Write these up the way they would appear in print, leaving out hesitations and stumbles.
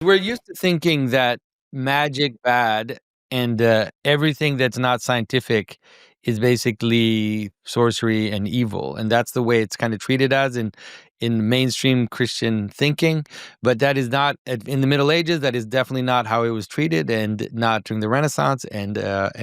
We're used to thinking that magic bad and everything that's not scientific is basically sorcery and evil, and that's the way it's kind of treated as in mainstream Christian thinking. But that is not in the Middle Ages. That is definitely not how it was treated, and not during the Renaissance, and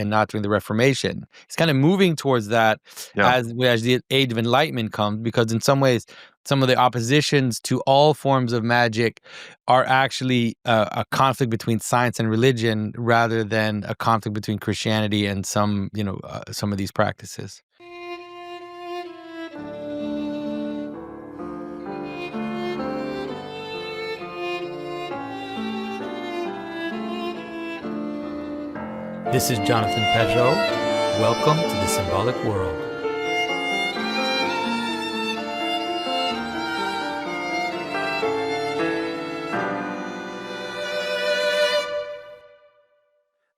not during the Reformation. It's kind of moving towards that Yeah. as the Age of Enlightenment comes, because in some ways, some of the oppositions to all forms of magic are actually a conflict between science and religion rather than a conflict between Christianity and some of these practices. This is Jonathan Pedro. Welcome to the Symbolic World.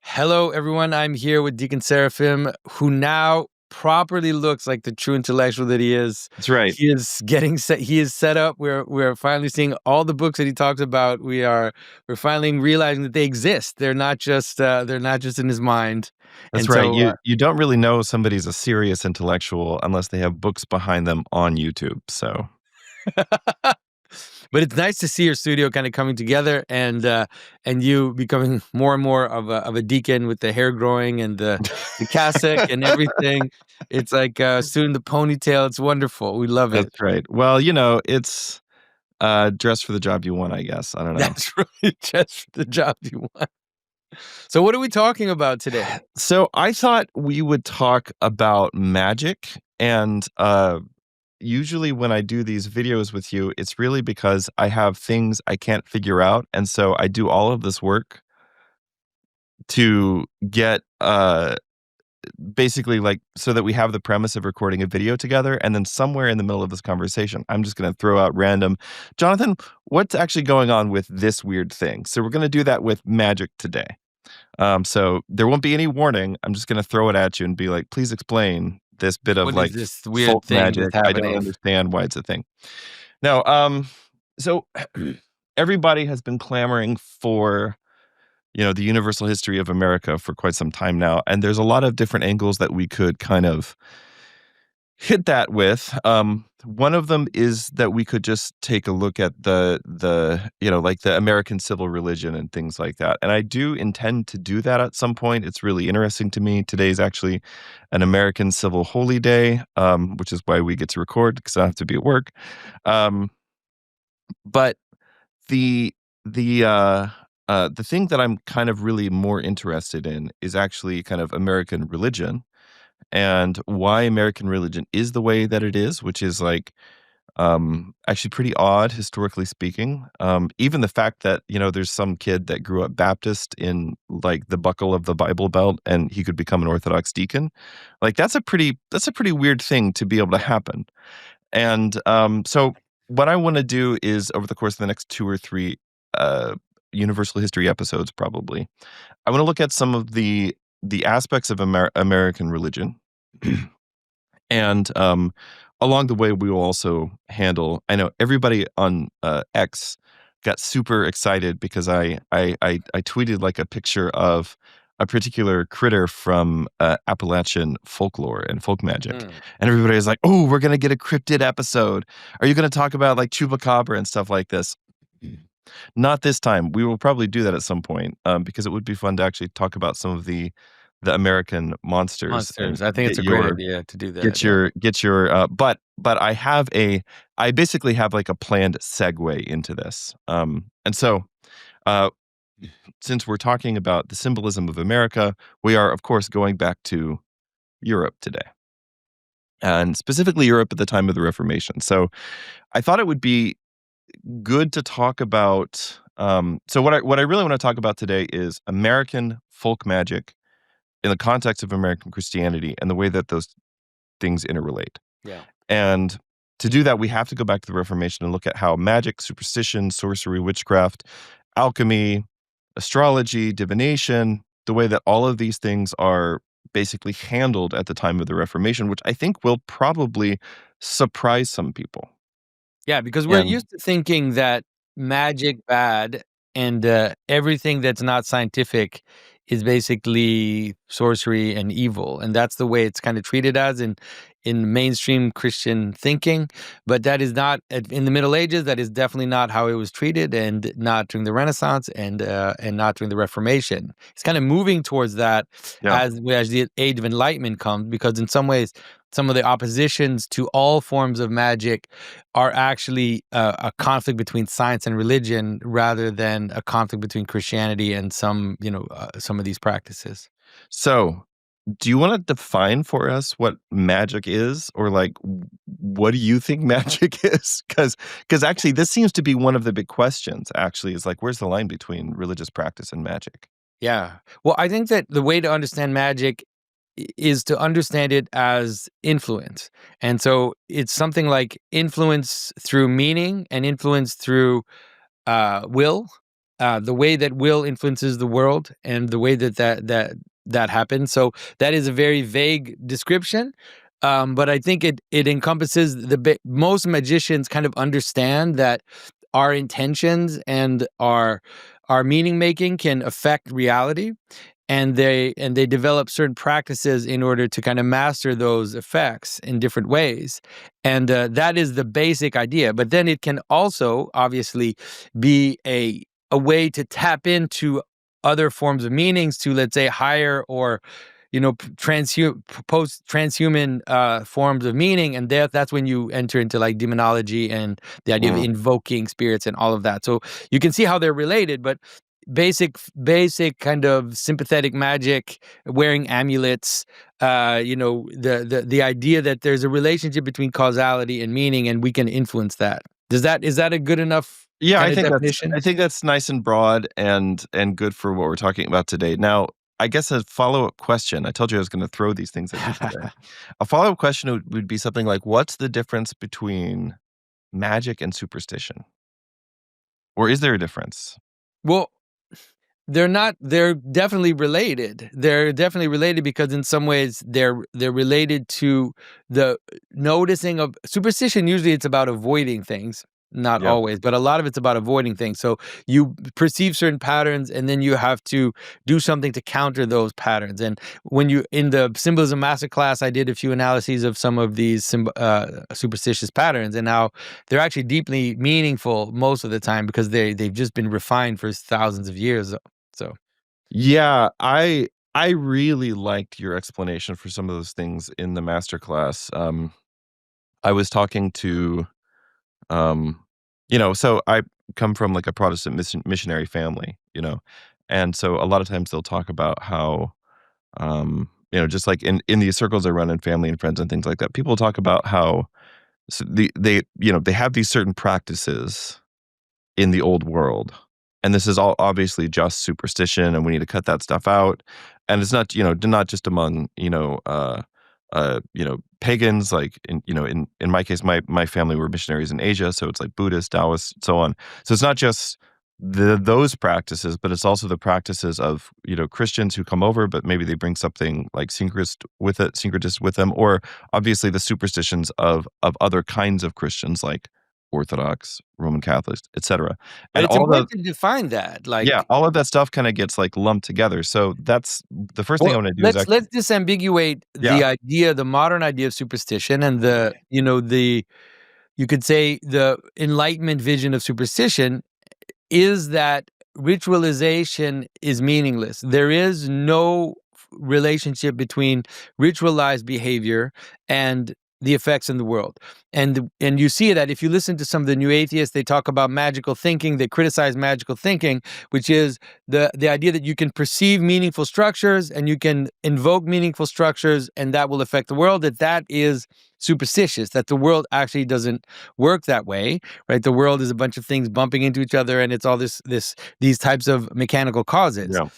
Hello, everyone. I'm here with Deacon Seraphim, who now properly looks like the true intellectual that he is. That's right. He is getting set. He is set up. We're finally seeing all the books that he talks about. We're finally realizing that they exist. They're not just in his mind. That's And right. so, You don't really know somebody's a serious intellectual unless they have books behind them on YouTube. So but it's nice to see your studio kind of coming together, and you becoming more and more of a deacon with the hair growing and the cassock and everything. It's like soon the ponytail. It's wonderful. We love it. that's right. Well, it's dress for the job you want, I guess. I don't know. That's really just the job you want. So what are we talking about today? So I thought we would talk about magic, and usually when I do these videos with you, it's really because I have things I can't figure out, and so I do all of this work to get basically, like, so that we have the premise of recording a video together, and then somewhere in the middle of this conversation, I'm just gonna throw out random, "Jonathan, what's actually going on with this weird thing?" So we're gonna do that with magic today. So there won't be any warning. I'm just gonna throw it at you and be like, "Please explain this bit of, What is like, this weird folk thing magic. that's I don't happening? understand why it's a thing." Now, so everybody has been clamoring for the universal history of America for quite some time now, and there's a lot of different angles that we could kind of hit that with. One of them is that we could just take a look at like the American civil religion and things like that. And I do intend to do that at some point. It's really interesting to me. Today's actually an American Civil Holy Day, which is why we get to record because I don't have to be at work. But the the thing that I'm kind of really more interested in is actually kind of American religion and why American religion is the way that it is, which is like actually pretty odd historically speaking. Even the fact that there's some kid that grew up Baptist in like the buckle of the Bible Belt and he could become an Orthodox deacon, like that's a pretty weird thing to be able to happen. And so what I want to do is over the course of the next two or three uh, universal history episodes, probably, I want to look at some of the aspects of American religion, and along the way, we will also handle. I know everybody on X got super excited because I tweeted like a picture of a particular critter from Appalachian folklore and folk magic, Mm. and everybody was like, "Oh, we're gonna get a cryptid episode. Are you gonna talk about like chupacabra and stuff like this?" Not this time. We will probably do that at some point, because it would be fun to actually talk about some of the American monsters and Monsters. I think get it's a great your idea to do that. get Yeah. your get your but I basically have like a planned segue into this. And so uh since we're talking about the symbolism of America, we are of course going back to Europe today. And specifically Europe at the time of the Reformation. So I thought it would be good to talk about so what I really want to talk about today is American folk magic in the context of American Christianity and the way that those things interrelate. Yeah. And to do that, we have to go back to the Reformation and look at how magic, superstition, sorcery, witchcraft, alchemy, astrology, divination, the way that all of these things are basically handled at the time of the Reformation, which I think will probably surprise some people. Yeah, because we're And used to thinking that magic bad and everything that's not scientific is basically sorcery and evil, and that's the way it's kind of treated as in mainstream Christian thinking. But that is not in the Middle Ages. That is definitely not how it was treated, and not during the Renaissance, and not during the Reformation. It's kind of moving towards that Yeah. as the Age of Enlightenment comes, because in some ways, some of the oppositions to all forms of magic are actually a conflict between science and religion rather than a conflict between Christianity and some of these practices. So, do you want to define for us what magic is, or like what do you think magic is? Because actually, this seems to be one of the big questions. Actually, is like, where's the line between religious practice and magic? Yeah. Well, I think that the way to understand magic is to understand it as influence. And so it's something like influence through meaning and influence through will, the way that will influences the world, and the way that happens. So that is a very vague description, but I think it encompasses most magicians kind of understand that our intentions and our meaning making can affect reality, and they develop certain practices in order to kind of master those effects in different ways, and that is the basic idea. But then it can also obviously be a way to tap into other forms of meanings, to, let's say, higher or post transhuman forms of meaning, and that's when you enter into like demonology and the idea of Mm. invoking spirits and all of that. So you can see how they're related, but basic kind of sympathetic magic, wearing amulets, the idea that there's a relationship between causality and meaning, and we can influence that. Is that a good enough Yeah, kind of I definition? think that's nice and broad and good for what we're talking about today. Now, I guess a follow-up question. I told you I was going to throw these things at you today. A follow-up question would be something like, what's the difference between magic and superstition? Or is there a difference? Well, they're definitely related. They're definitely related because in some ways they're related to the noticing of superstition. Usually it's about avoiding things, not Yeah. always, but a lot of it's about avoiding things. So you perceive certain patterns and then you have to do something to counter those patterns. And when you in the symbolism masterclass, I did a few analyses of some of these superstitious patterns and how they're actually deeply meaningful most of the time because they've just been refined for thousands of years. So Yeah, I really liked your explanation for some of those things in the masterclass. I was talking to, um, so I come from like a Protestant missionary family, and so a lot of times they'll talk about how, just like in these circles I run in family and friends and things like that, people talk about how they have these certain practices in the old world. And this is all obviously just superstition, and we need to cut that stuff out. And it's not, not just among, pagans, like in my case, my family were missionaries in Asia, so it's like Buddhist, Taoist, so on. So it's not just those practices, but it's also the practices of, Christians who come over, but maybe they bring something like syncretist with them, or obviously the superstitions of other kinds of Christians like Orthodox, Roman Catholics, etc. but And it's all the important to define that, yeah, like, all of that stuff kinda gets, like, lumped together. So that's the first thing I well, wanna do is let's actually disambiguate yeah, the modern idea of superstition and the, okay. the you could say the Enlightenment vision of superstition is that ritualization is meaningless. There is no relationship between ritualized behavior and the effects in the world. And you see that if you listen to some of the new atheists, they talk about magical thinking, they criticize magical thinking, which is the idea that you can perceive meaningful structures and you can invoke meaningful structures and that will affect the world, that is superstitious, that the world actually doesn't work that way, right? The world is a bunch of things bumping into each other, and it's all these types of mechanical causes. Yeah.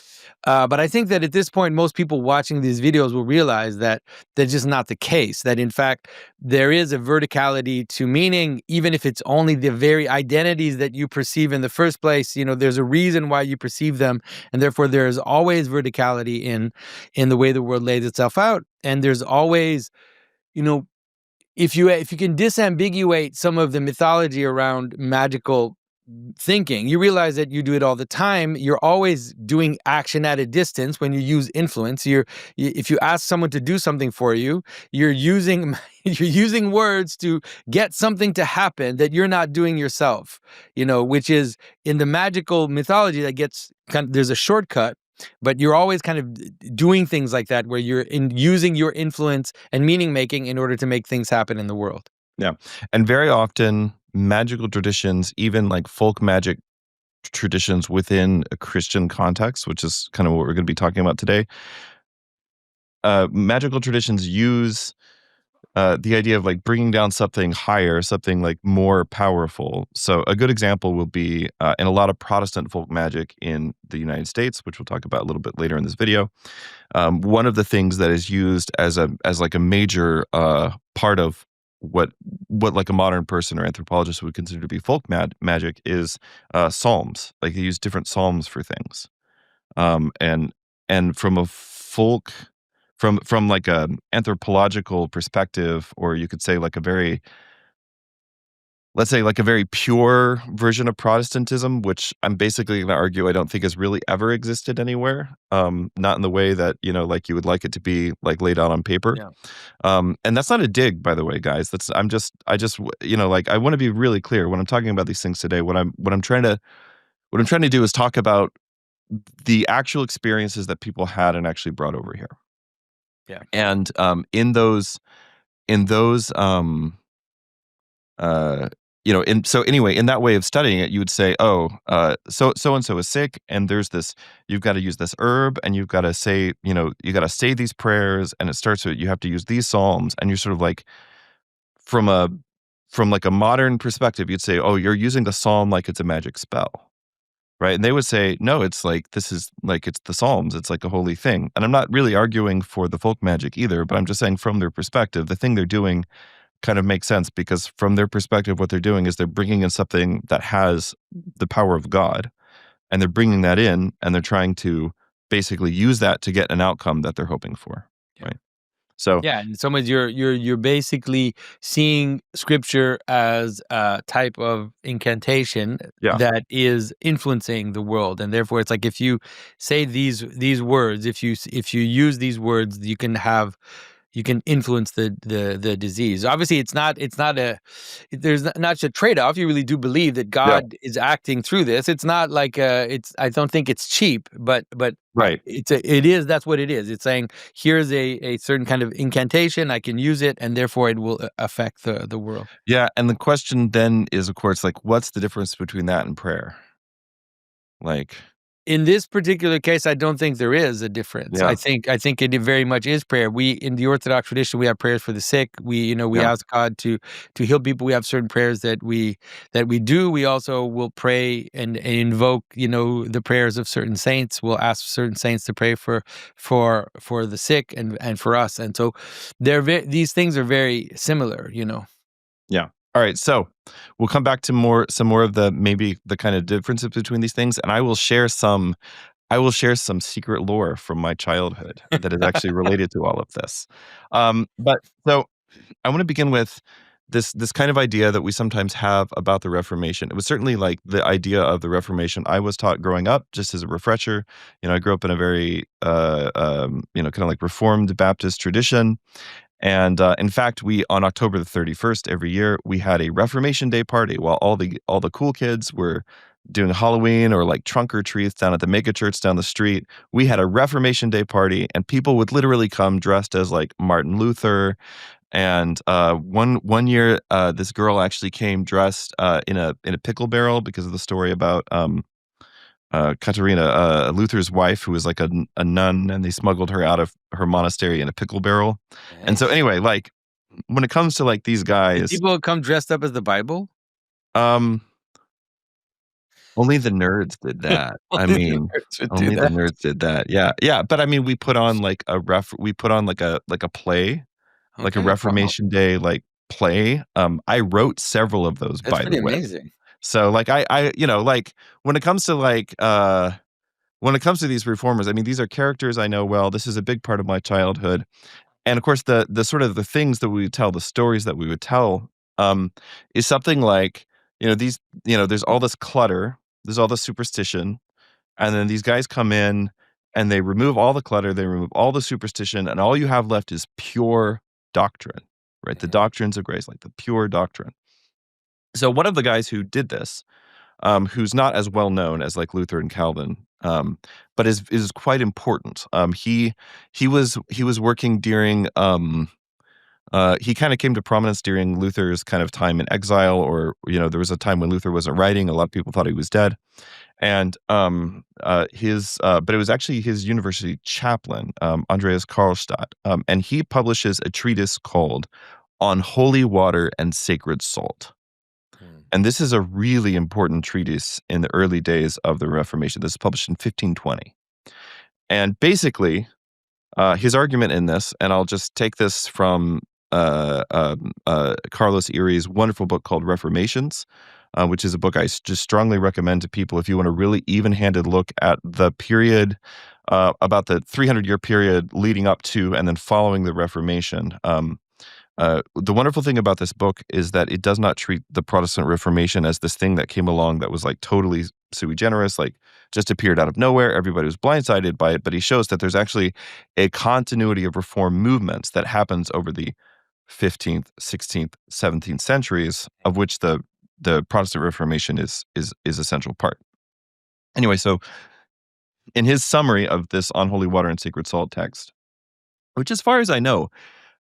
But I think that at this point, most people watching these videos will realize that that's just not the case. That in fact, there is a verticality to meaning, even if it's only the very identities that you perceive in the first place. There's a reason why you perceive them, and therefore there is always verticality in the way the world lays itself out. And there's always, you know, if you can disambiguate some of the mythology around magical thinking. You realize that you do it all the time. You're always doing action at a distance when you use influence. If you ask someone to do something for you, you're using you're using words to get something to happen that you're not doing yourself. Which is in the magical mythology that gets there's a shortcut. But you're always kind of doing things like that, where you're using your influence and meaning making in order to make things happen in the world. Yeah. And very often magical traditions, even like folk magic traditions within a Christian context, which is kind of what we're going to be talking about today, magical traditions use the idea of like bringing down something higher, something like more powerful. So a good example will be in a lot of Protestant folk magic in the United States, which we'll talk about a little bit later in this video. One of the things that is used as like a major part of what like a modern person or anthropologist would consider to be folk magic is psalms. Like they use different psalms for things, and from a folk from like a anthropological perspective, or you could say like a very, let's say like a very pure version of Protestantism, which I'm basically going to argue I don't think has really ever existed anywhere. Not in the way that, like you would like it to be like laid out on paper. Yeah. And that's not a dig, by the way, guys. I just, like I want to be really clear when I'm talking about these things today. What I'm trying to do is talk about the actual experiences that people had and actually brought over here. Yeah. And in those so anyway, in that way of studying it, you would say, oh, so and so is sick, and there's this, you've got to use this herb, and you've got to say, you got to say these prayers, and it starts with, you have to use these psalms, and you're sort of like, from like a modern perspective, you'd say, oh, you're using the psalm like it's a magic spell. Right. And they would say, no, it's like, this is like, it's the Psalms. It's like a holy thing. And I'm not really arguing for the folk magic either, but I'm just saying from their perspective, the thing they're doing kind of makes sense, because from their perspective, what they're doing is they're bringing in something that has the power of God, and they're bringing that in, and they're trying to basically use that to get an outcome that they're hoping for. Yeah. Right. So yeah, in some ways you're basically seeing scripture as a type of incantation yeah, that is influencing the world, and therefore it's like if you say these words, if you use these words, you can influence the disease. Obviously, there's not a trade-off. You really do believe that yeah, God is acting through this. It's not like I don't think it's cheap, but right. that's what it is. It's saying here's a certain kind of incantation. I can use it, and therefore it will affect the world. Yeah. And the question then is, of course, like, what's the difference between that and prayer? Like, In this particular case, I don't think there is a difference. yeah, I think it very much is prayer. We in the Orthodox tradition, we have prayers for the sick. We yeah, ask God to heal people. We have certain prayers that we do. We also will pray and invoke the prayers of certain saints. We'll ask certain saints to pray for the sick and for us. And so these things are very similar. yeah. All right, so we'll come back to some more of the, maybe the kind of differences between these things, and I will share some secret lore from my childhood that is actually related to all of this. But so I want to begin with this kind of idea that we sometimes have about the Reformation. It was certainly like the idea of the Reformation I was taught growing up. Just as a refresher, I grew up in a very kind of like Reformed Baptist tradition. And in fact, we, on October the 31st every year, we had a Reformation Day party while all the cool kids were doing Halloween or like trunk or treats down at the mega church down the street. We had a Reformation Day party, and people would literally come dressed as like Martin Luther. And one year, this girl actually came dressed in a pickle barrel because of the story about Katerina, Luther's wife, who was like a nun, and they smuggled her out of her monastery in a pickle barrel. And so Nice. anyway, like when it comes to like these Did guys, people come dressed up as the Bible? um, only the nerds did that. I Only the mean, nerds would do only the that. nerds did that. Yeah, yeah. But I mean, we put on like a play, like a Okay. Wow. Reformation Day like play. I wrote several of those, That's by the pretty way. amazing. So like like when it comes to like when it comes to these reformers, I mean, these are characters I know well. This is a big part of my childhood. And of course, the sort of the things that we would tell, the stories that we would tell, is something like, these, there's all this clutter, there's all this superstition, and then these guys come in and they remove all the clutter, they remove all the superstition, and all you have left is pure doctrine, right? The doctrines of grace, like the pure doctrine. So one of the guys who did this, who's not as well known as like Luther and Calvin, but is quite important. He was working during he kind of came to prominence during Luther's kind of time in exile, or there was a time when Luther wasn't writing. A lot of people thought he was dead, and but it was actually his university chaplain, Andreas Karlstadt, and he publishes a treatise called "On Holy Water and Sacred Salt." And this is a really important treatise in the early days of the Reformation. This is published in 1520. And basically, his argument in this, and I'll just take this from Carlos Erie's wonderful book called Reformations, which is a book I just strongly recommend to people if you want a really even-handed look at the period, about the 300-year period leading up to and then following the Reformation. The wonderful thing about this book is that it does not treat the Protestant Reformation as this thing that came along that was like totally sui generis, like just appeared out of nowhere. Everybody was blindsided by it, but he shows that there's actually a continuity of reform movements that happens over the 15th, 16th, 17th centuries, of which the Protestant Reformation is a central part. Anyway, so in his summary of this On Holy Water and Sacred Salt text, which as far as I know,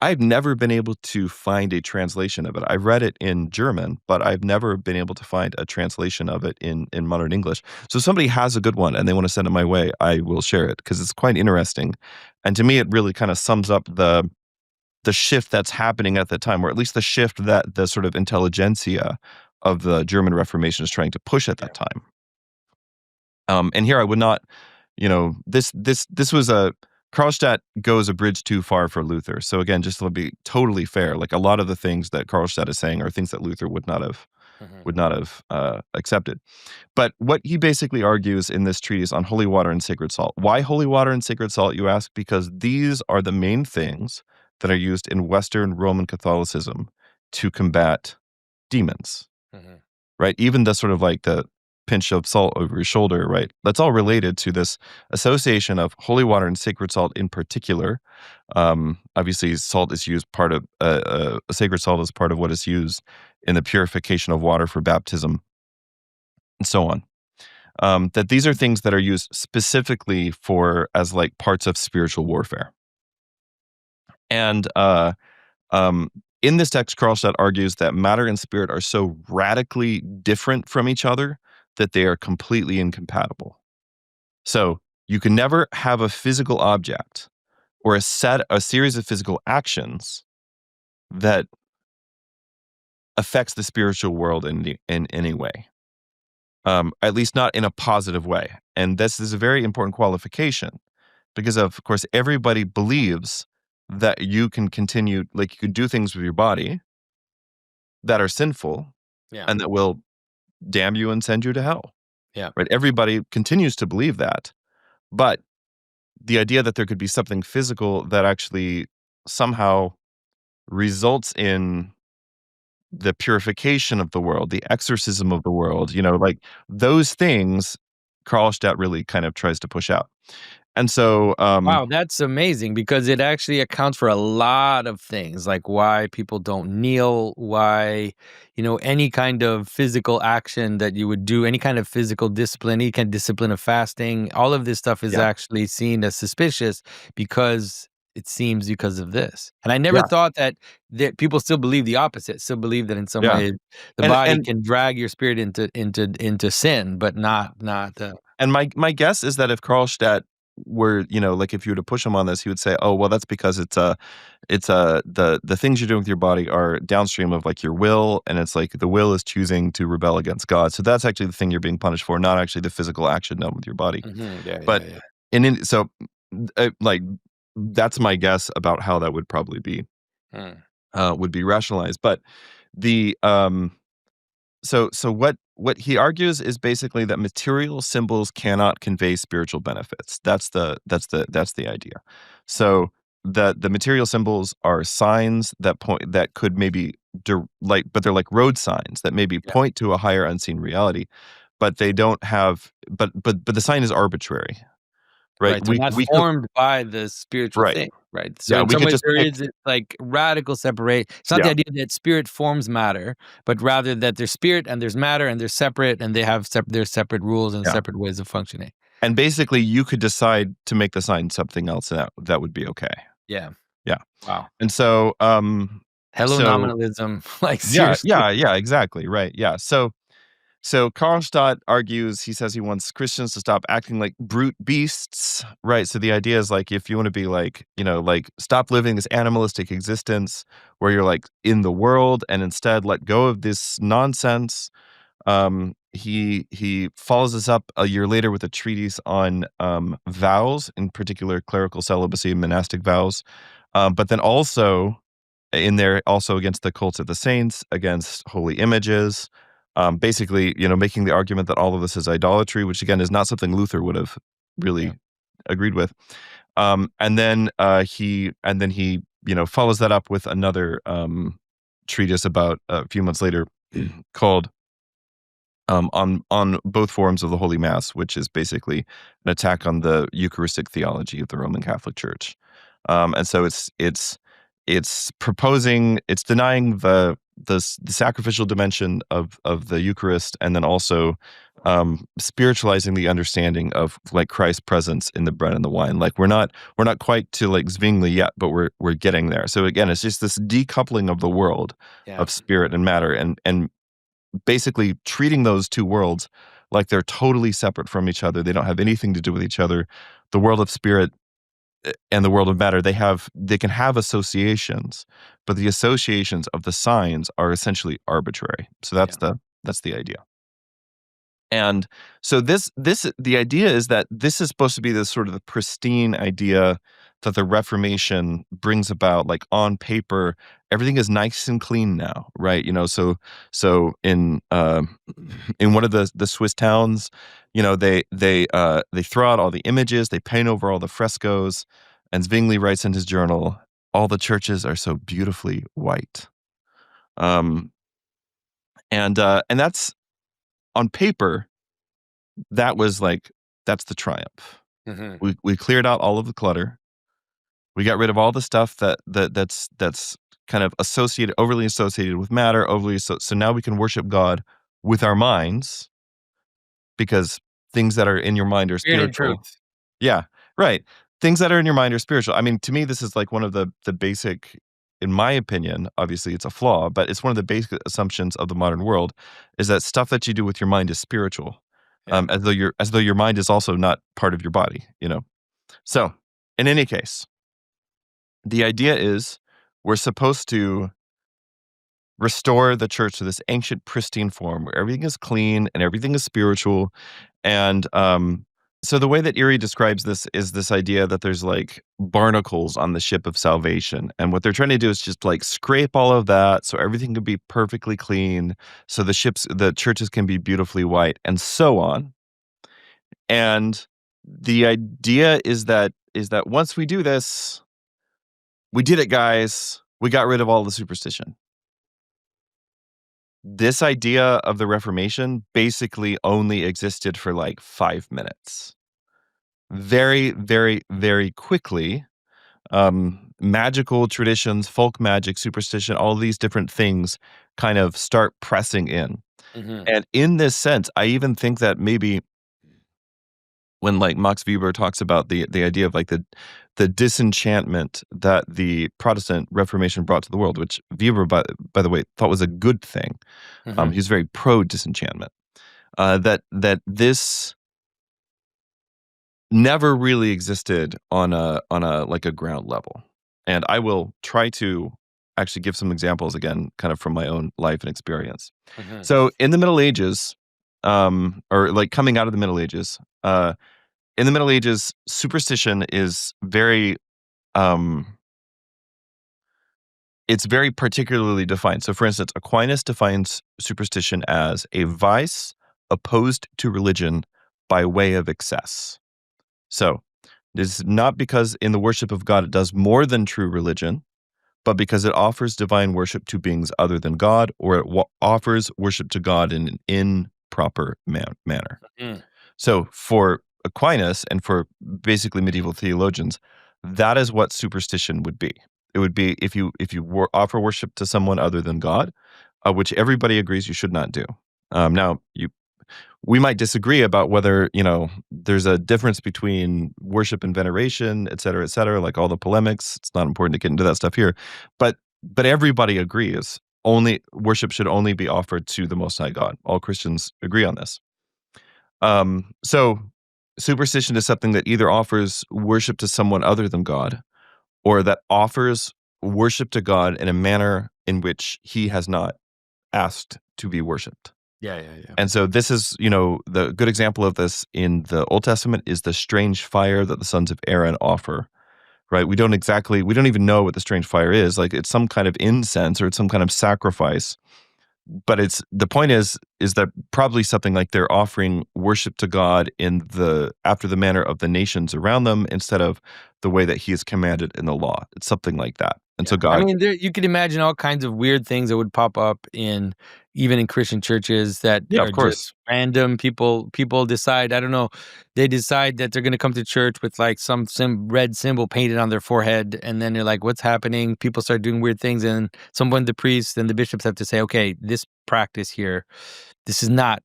I've never been able to find a translation of it. I've read it in German, but I've never been able to find a translation of it in modern English. So if somebody has a good one and they want to send it my way, I will share it because it's quite interesting. And to me, it really kind of sums up the shift that's happening at the time, or at least the shift that the sort of intelligentsia of the German Reformation is trying to push at that time. And here I would not, this was Karlstadt goes a bridge too far for Luther. So again, just to be totally fair, like a lot of the things that Karlstadt is saying are things that Luther would not have accepted. But what he basically argues in this treatise on holy water and sacred salt. Why holy water and sacred salt, you ask? Because these are the main things that are used in Western Roman Catholicism to combat demons, right? Even the sort of like the pinch of salt over your shoulder, right? That's all related to this association of holy water and sacred salt in particular. Obviously, salt is used part of sacred salt is part of what is used in the purification of water for baptism, and so on. That these are things that are used specifically as like parts of spiritual warfare. And in this text, Karlstadt argues that matter and spirit are so radically different from each other that they are completely incompatible. So you can never have a physical object or a series of physical actions that affects the spiritual world in any way, at least not in a positive way. And this is a very important qualification because, of course, everybody believes that you can continue, like you can do things with your body that are sinful and that will damn you and send you to hell. Yeah. Right. Everybody continues to believe that. But the idea that there could be something physical that actually somehow results in the purification of the world, the exorcism of the world, like those things, Karlstadt really kind of tries to push out. And so, Wow, that's amazing because it actually accounts for a lot of things, like why people don't kneel, why, any kind of physical action that you would do, any kind of physical discipline, any kind of discipline of fasting, all of this stuff is actually seen as suspicious because it seems because of this. And I never thought that people still believe the opposite, still believe that in some way the body and can drag your spirit into sin, but not. And my guess is that if Karlstadt were, like if you were to push him on this, he would say, "Oh, well, that's because the things you're doing with your body are downstream of like your will, and it's like the will is choosing to rebel against God. So that's actually the thing you're being punished for, not actually the physical action done with your body." But like that's my guess about how that would probably be would be rationalized. But the So what he argues is basically that material symbols cannot convey spiritual benefits. That's the idea. So the material symbols are signs that could maybe but they're like road signs that maybe Yeah. point to a higher unseen reality, but they don't have, but the sign is arbitrary, right? Right, they're not We could, formed by the spiritual right. thing, right? So Yeah, in we some could ways, just there pick, is, like, radical separate it's not the yeah, idea that spirit forms matter, but rather that there's spirit and there's matter and they're separate and they have their separate rules and yeah. separate ways of functioning. And basically, you could decide to make the sign something else, and that would be okay. Yeah. Yeah. Wow. And so, Hello so nominalism, like, yeah, seriously. exactly, right, yeah. So Karlstadt argues, he says he wants Christians to stop acting like brute beasts, right? So the idea is like, if you want to be like, like stop living this animalistic existence where you're like in the world and instead let go of this nonsense. He follows this up a year later with a treatise on vows, in particular clerical celibacy and monastic vows, but then also in there also against the cults of the saints, against holy images, basically, making the argument that all of this is idolatry, which again is not something Luther would have Yeah. really agreed with. And then he follows that up with another treatise about a few months later called on both forms of the Holy Mass, which is basically an attack on the Eucharistic theology of the Roman Catholic Church. And so it's denying the sacrificial dimension of the Eucharist, and then also spiritualizing the understanding of like Christ's presence in the bread and the wine. Like we're not quite to like Zwingli yet, but we're getting there. So again, it's just this decoupling of the world Yeah. of spirit and matter, and basically treating those two worlds like they're totally separate from each other. They don't have anything to do with each other. The world of spirit and the world of matter, they can have associations, but the associations of the signs are essentially arbitrary. So Yeah. that's the idea. And so the idea is that this is supposed to be this sort of the pristine idea that the Reformation brings about. Like on paper, everything is nice and clean now, right? So in one of the Swiss towns, they throw out all the images, they paint over all the frescoes, and Zwingli writes in his journal, all the churches are so beautifully white. Um, and that's on paper. That was like, that's the triumph. Mhm. We cleared out all of the clutter. We got rid of all the stuff that's kind of overly associated with matter, so now we can worship God with our minds, because things that are in your mind are Spirit and spiritual. truth. Yeah, right. Things that are in your mind are spiritual. I mean, to me, this is like one of the basic, in my opinion, obviously it's a flaw, but it's one of the basic assumptions of the modern world, is that stuff that you do with your mind is spiritual, Yeah. as though your mind is also not part of your body. So, in any case, the idea is we're supposed to restore the church to this ancient, pristine form where everything is clean and everything is spiritual. And so the way that Erie describes this is this idea that there's like barnacles on the ship of salvation. And what they're trying to do is just like scrape all of that so everything can be perfectly clean, so the churches can be beautifully white, and so on. And the idea is that once we do this, we did it, guys. We got rid of all the superstition. This idea of the Reformation basically only existed for like 5 minutes. Very, very, very quickly, magical traditions, folk magic, superstition, all these different things kind of start pressing in. Mhm. And in this sense, I even think that maybe when like Max Weber talks about the idea of like the disenchantment that the Protestant Reformation brought to the world, which Weber, by the way, thought was a good thing. Mhm. He was very pro disenchantment. That this never really existed on a like a ground level. And I will try to actually give some examples again, kind of from my own life and experience. Mhm. So in the Middle Ages, or like coming out of the Middle Ages, in the Middle Ages, superstition is um, it's very particularly defined. So, for instance, Aquinas defines superstition as a vice opposed to religion by way of excess. So, it is not because in the worship of God it does more than true religion, but because it offers divine worship to beings other than God, or it offers worship to God in an improper manner. Mm. So for Aquinas and for basically medieval theologians, that is what superstition would be. It would be if you offer worship to someone other than God, which everybody agrees you should not do. Now, we might disagree about whether, there's a difference between worship and veneration, et cetera, like all the polemics. It's not important to get into that stuff here. But everybody agrees only worship should only be offered to the Most High God. All Christians agree on this. So superstition is something that either offers worship to someone other than God, or that offers worship to God in a manner in which he has not asked to be worshiped. Yeah, yeah, yeah. And so this is, the good example of this in the Old Testament is the strange fire that the sons of Aaron offer, right? We don't even know what the strange fire is. Like, it's some kind of incense or it's some kind of sacrifice. But the point is that probably something like they're offering worship to God after the manner of the nations around them, instead of the way that he has commanded in the law. It's something like that. And so Yeah. I God, mean, you could imagine all kinds of weird things that would pop up even in Christian churches that yeah, are of course. just random. People decide, I don't know, they decide that they're going to come to church with like some red symbol painted on their forehead, and then they're like, "What's happening?" People start doing weird things, and the priest and the bishops have to say, "Okay, this practice here, this is not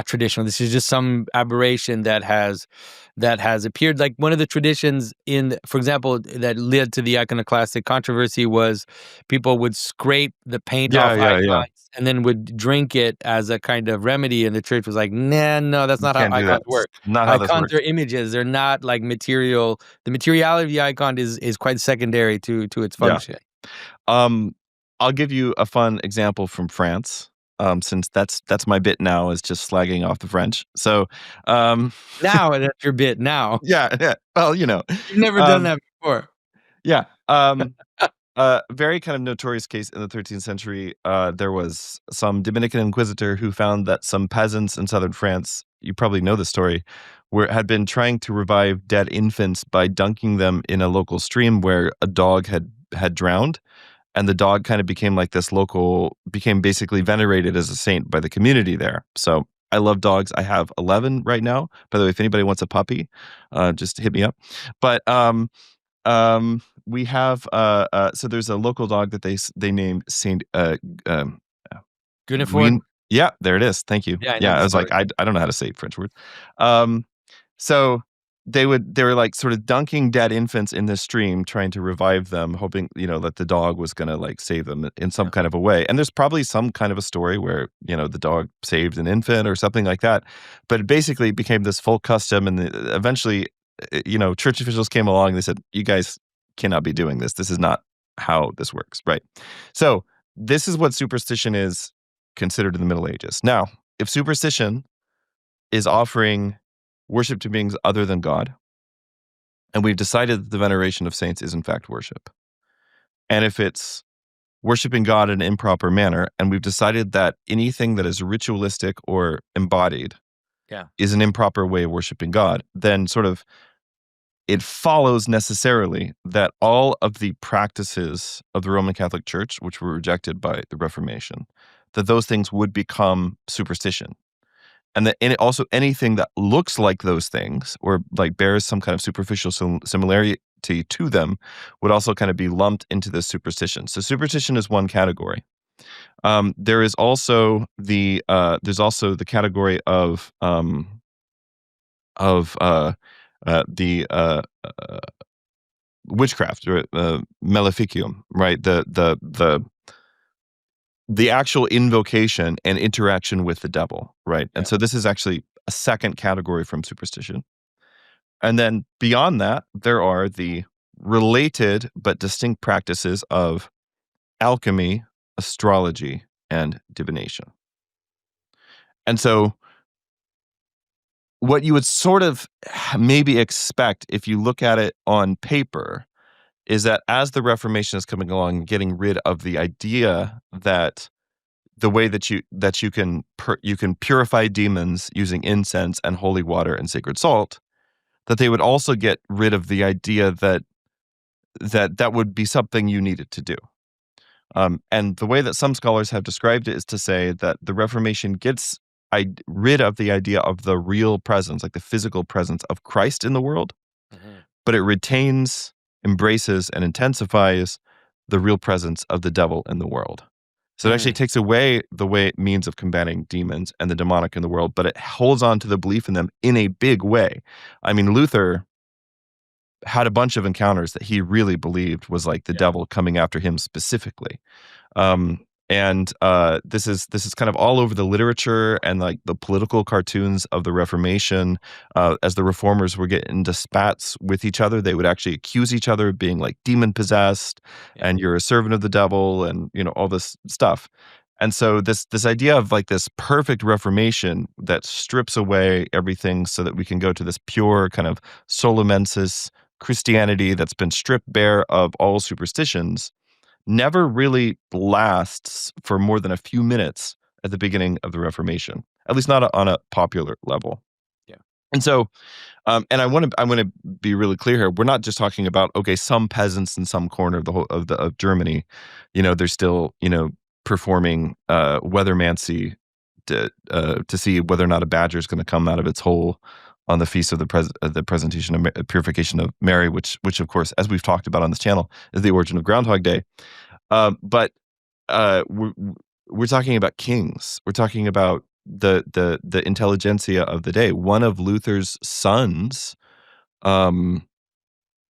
traditional. This is just some aberration that has appeared." Like, one of the traditions for example, that led to the iconoclastic controversy was people would scrape the paint Yeah, off yeah, yeah. icons and then would drink it as a kind of remedy, and the church was like, "Nah, no, that's You not how can't do that. icons It's work. not how this Icons works. are images. They're not like material. The materiality of the icon is quite secondary to its Yeah. function." Um, I'll give you a fun example from France, since that's my bit now, is just slagging off the French. So, um, Now that's your bit now. yeah, yeah. Well, You've never done um, that before. yeah. Very kind of notorious case in the 13th century. There was some Dominican inquisitor who found that some peasants in southern France, you probably know the story, had been trying to revive dead infants by dunking them in a local stream where a dog had drowned. And the dog kind of became basically venerated as a saint by the community there. So I love dogs. I have 11 right now. By the way, if anybody wants a puppy, just hit me up. But we have so there's a local dog that they named Saint um, Guinevere? Green. Yeah, there it is. Thank you. Yeah, I know Yeah, the I was like, story. I don't know how to say French words. Um, so they were like sort of dunking dead infants in this stream, trying to revive them, hoping, that the dog was gonna like save them in some Yeah. kind of a way. And there's probably some kind of a story where, the dog saved an infant or something like that. But it basically became this full custom, and eventually, church officials came along and they said, "You guys cannot be doing this. This is not how this works." Right. So this is what superstition is considered in the Middle Ages. Now, if superstition is offering worship to beings other than God, and we've decided that the veneration of saints is in fact worship, and if it's worshiping God in an improper manner, and we've decided that anything that is ritualistic or embodied Yeah. is an improper way of worshiping God, then sort of it follows necessarily that all of the practices of the Roman Catholic Church, which were rejected by the Reformation, that those things would become superstition. And also anything that looks like those things, or like bears some kind of superficial similarity to them, would also kind of be lumped into this superstition. So superstition is one category. There is also there's also the category of the witchcraft, or maleficium, right? The actual invocation and interaction with the devil, right? And Yeah. so this is actually a second category from superstition. And then beyond that, there are the related but distinct practices of alchemy, astrology, and divination. And so what you would sort of maybe expect if you look at it on paper is that as the Reformation is coming along, getting rid of the idea that the way you can purify demons using incense and holy water and sacred salt, that they would also get rid of the idea that would be something you needed to do. And the way that some scholars have described it is to say that the Reformation gets rid of the idea of the real presence, like the physical presence of Christ in the world, Mhm. but it retains, embraces, and intensifies the real presence of the devil in the world. So it actually Mm. takes away the way means of combating demons and the demonic in the world, but it holds on to the belief in them in a big way. I mean, Luther had a bunch of encounters that he really believed was like the Yeah. devil coming after him specifically. And this is kind of all over the literature and like the political cartoons of the Reformation. As the reformers were getting into spats with each other, they would actually accuse each other of being like demon possessed, Yeah. and you're a servant of the devil, and all this stuff. And so this idea of like this perfect Reformation that strips away everything so that we can go to this pure kind of solomensis Christianity that's been stripped bare of all superstitions never really lasts for more than a few minutes at the beginning of the Reformation, at least not on a popular level. Yeah. And so, and I want to be really clear here. We're not just talking about, okay, some peasants in some corner of the whole of Germany, they're still performing weathermancy to see whether or not a badger is going to come out of its hole on the feast of the presentation of purification of Mary, which of course, as we've talked about on this channel, is the origin of Groundhog Day. But we're talking about kings. We're talking about the intelligentsia of the day. One of Luther's sons, um,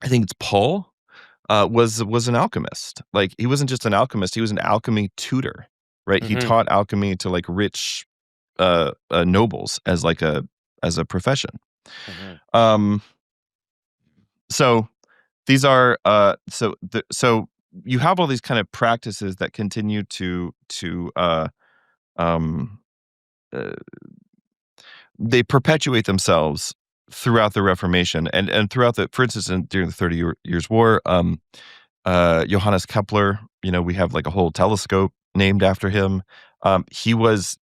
I think it's Paul, was an alchemist. Like he wasn't just an alchemist; he was an alchemy tutor. Right? He Mhm. taught alchemy to like rich nobles as a profession. Mhm. Um, so these are so you have all these kind of practices that continue to um, uh, they perpetuate themselves throughout the Reformation and throughout the, for instance, during the Years' War. Johannes Kepler, we have like a whole telescope named after him. He was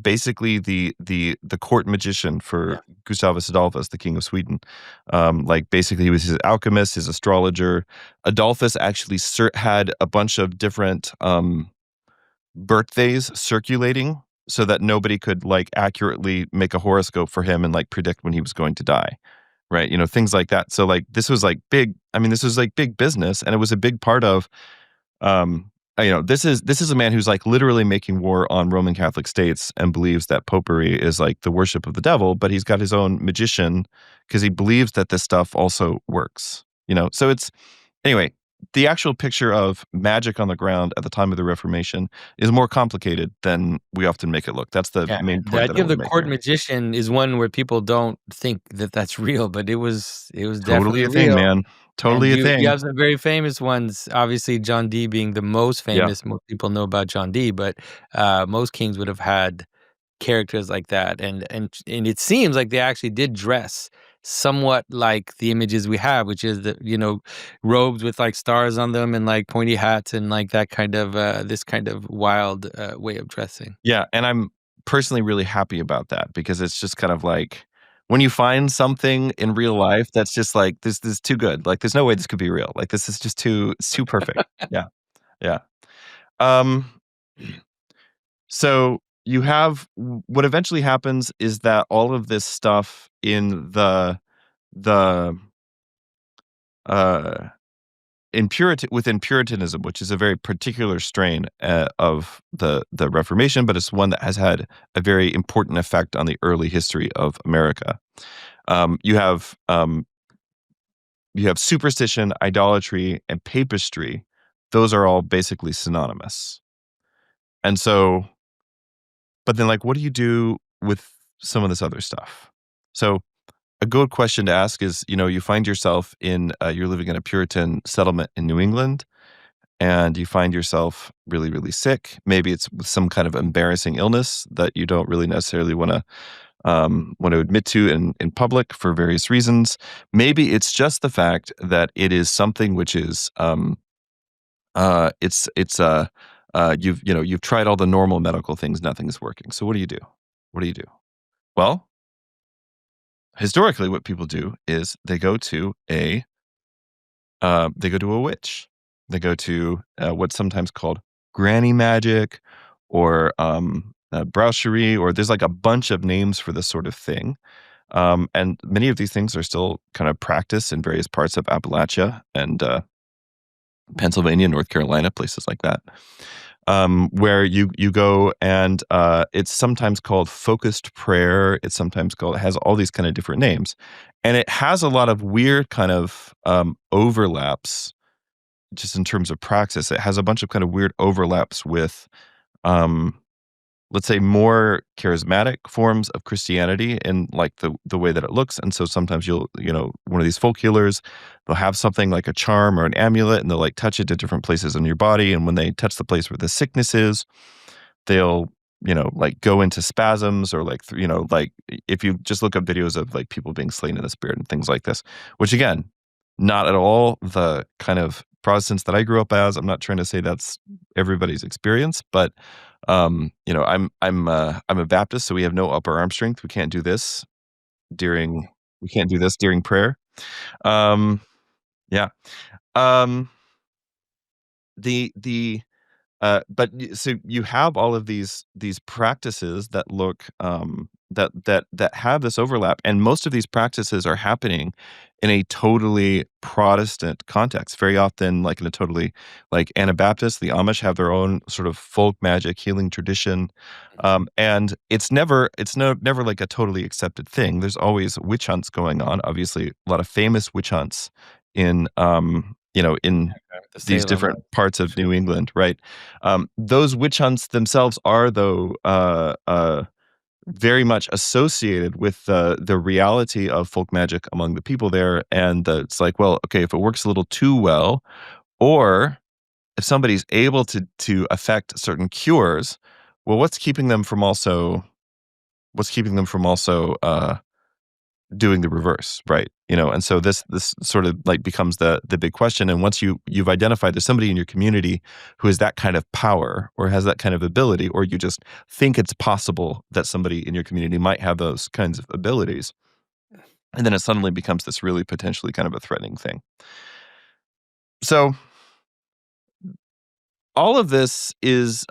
basically the court magician for Yeah. Gustavus Adolphus, the king of Sweden. Like basically, he was his alchemist, his astrologer. Adolphus actually had a bunch of different birthdays circulating so that nobody could like accurately make a horoscope for him and like predict when he was going to die. Right, things like that. So like this was like big. I mean, this was like big business, and it was a big part of this is a man who's like literally making war on Roman Catholic states and believes that popery is like the worship of the devil, but he's got his own magician because he believes that this stuff also works. So it's anyway, the actual picture of magic on the ground at the time of the Reformation is more complicated than we often make it look. That's the Yeah, main the point that I idea of want the to make court here. magician is one where people don't think that that's real, but it was Totally definitely a thing, real, man. and Totally a you thing. have some very famous ones, obviously, John Dee being the most Yeah. famous. Most people know about John Dee, but, most kings would have had characters like that, and it seems like they actually did dress somewhat like the images we have, which is robes with, like, stars on them and, like, pointy hats and, like, that kind of, this kind of wild, way of dressing. Yeah, and I'm personally really happy about that because it's just kind of like when you find something in real life that's just like this is too good. Like there's no way this could be real. Like this is just too perfect. Yeah. Yeah. Um so you have what eventually happens is that all of this stuff in the uh within Puritanism, which is a very particular strain of the Reformation, but it's one that has had a very important effect on the early history of America. Um, you have um, you have superstition, idolatry, and papistry. Those are all basically synonymous. And so, but then, like, what do you do with some of this other stuff? So, a good question to ask is, you find yourself you're living in a Puritan settlement in New England and you find yourself really, really sick. Maybe it's with some kind of embarrassing illness that you don't really necessarily want to admit to in public for various reasons. Maybe it's just the fact that it is something which is it's you've tried all the normal medical things, nothing is working. So what do you do? What do you do? Well, historically, what people do is they go to a witch. They go to what's sometimes called granny magic or brasserie, or there's like a bunch of names for this sort of thing. And many of these things are still kind of practiced in various parts of Appalachia and Pennsylvania, North Carolina, places like that, where you go and it's sometimes called focused prayer. It's sometimes called, it has all these kind of different names, and it has a lot of weird kind of overlaps just in terms of praxis. It has a bunch of kind of weird overlaps with um, let's say, more charismatic forms of Christianity in like the way that it looks. And so sometimes one of these folk healers, they'll have something like a charm or an amulet, and they'll like touch it to different places in your body. And when they touch the place where the sickness is, they'll like go into spasms, or like like if you just look up videos of like people being slain in the spirit and things like this, which again, not at all the kind of Protestants that I grew up as. I'm not trying to say that's everybody's experience, but I'm a Baptist, so we have no upper arm strength. During we can't do this during prayer. Um, yeah. Um, the but so you have all of these practices that look that have this overlap, and most of these practices are happening in a totally Protestant context. Very often, like in a totally like Anabaptist, the Amish have their own sort of folk magic healing tradition, Mhm. and it's never like a totally accepted thing. There's always witch hunts going on. Obviously, a lot of famous witch hunts in The these Salem, different parts of sure. New England, right? Those witch hunts themselves are, though, very much associated with the reality of folk magic among the people there, and it's like, well, okay, if it works a little too well, or if somebody's able to affect certain cures, well, what's keeping them from also doing the reverse, right? And so this sort of like becomes the big question. And once you've identified there's somebody in your community who has that kind of power or has that kind of ability, or you just think it's possible that somebody in your community might have those kinds of abilities, and then it suddenly becomes this really potentially kind of a threatening thing. So all of this is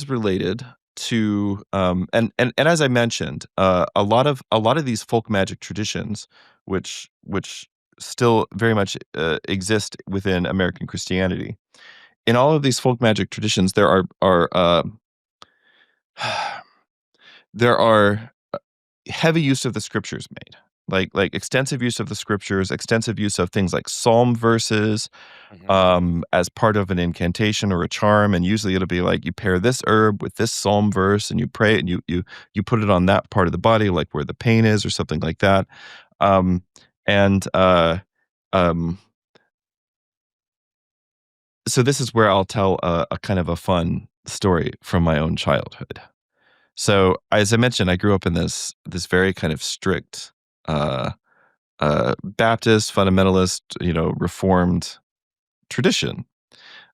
related to and as I mentioned, a lot of these folk magic traditions, which still very much exist within American Christianity. In all of these folk magic traditions, there are heavy use of the scriptures made, like extensive use of the scriptures, extensive use of things like psalm verses, Mhm. as part of an incantation or a charm. And usually it'll be like you pair this herb with this psalm verse and you pray it, and you put it on that part of the body, like where the pain is or something like that. Um, and um, so this is where I'll tell a kind of a fun story from my own childhood. So as I mentioned, I grew up in this very kind of strict uh, Baptist fundamentalist, Reformed tradition.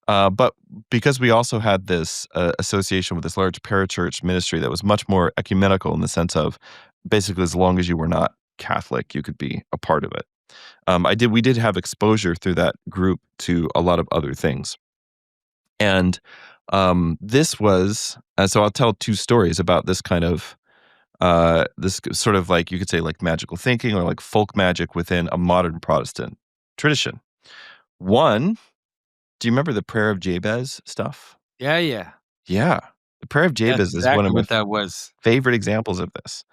But because we also had this association with this large parachurch ministry that was much more ecumenical in the sense of basically as long as you were not Catholic, you could be a part of it. We did have exposure through that group to a lot of other things. And this was, so I'll tell two stories about this kind of, this sort of like, you could say like magical thinking or like folk magic within a modern Protestant tradition. One, do you remember the prayer of Jabez stuff? Yeah, yeah. Yeah. The Prayer of That's Jabez is one exactly of my what that was. favorite examples of this.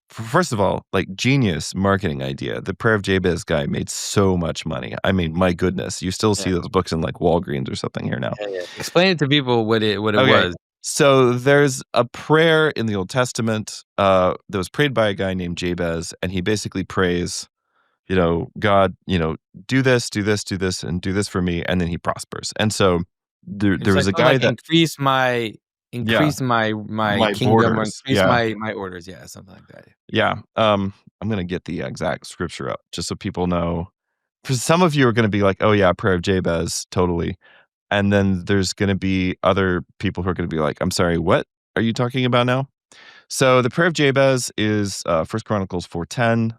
First of all, like, genius marketing idea. The Prayer of Jabez guy made so much money. I mean, my goodness, you still Yeah, see those books in, like, Walgreens or something here now. yeah, yeah. Explain it to people what it Okay. was. So there's a prayer in the Old Testament, that was prayed by a guy named Jabez, and he basically prays, "God, do this, do this, do this, and do this for me," and then he prospers. And so there It's was like a something guy like that yeah, increase my my kingdom or borders. increase Yeah. my orders. Yeah, something like that. Yeah, I'm gonna get the exact scripture up just so people know. For some of you are gonna be like, "Oh, yeah, prayer of Jabez, totally." And then there's gonna be other people who are gonna be like, "I'm sorry, what are you talking about now?" So the prayer of Jabez is, 1 Chronicles 4:10.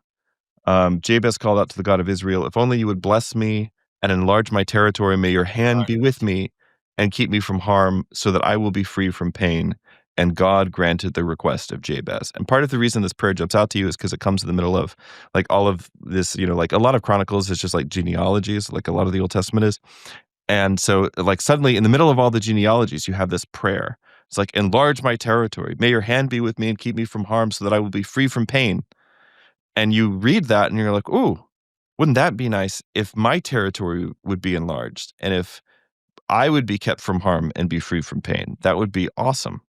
Jabez called out to the God of Israel, "If only you would bless me and enlarge my territory, may your hand be with me and keep me from harm so that I will be free from pain. And God granted the request of Jabez. And part of the reason this prayer jumps out to you is because it comes in the middle of like all of this, like a lot of Chronicles is just like genealogies, like a lot of the Old Testament is. And so like suddenly in the middle of all the genealogies, you have this prayer. It's like, enlarge my territory. May your hand be with me and keep me from harm so that I will be free from pain. And you read that and you're like, ooh, wouldn't that be nice if my territory would be enlarged and if I would be kept from harm and be free from pain? That would be awesome.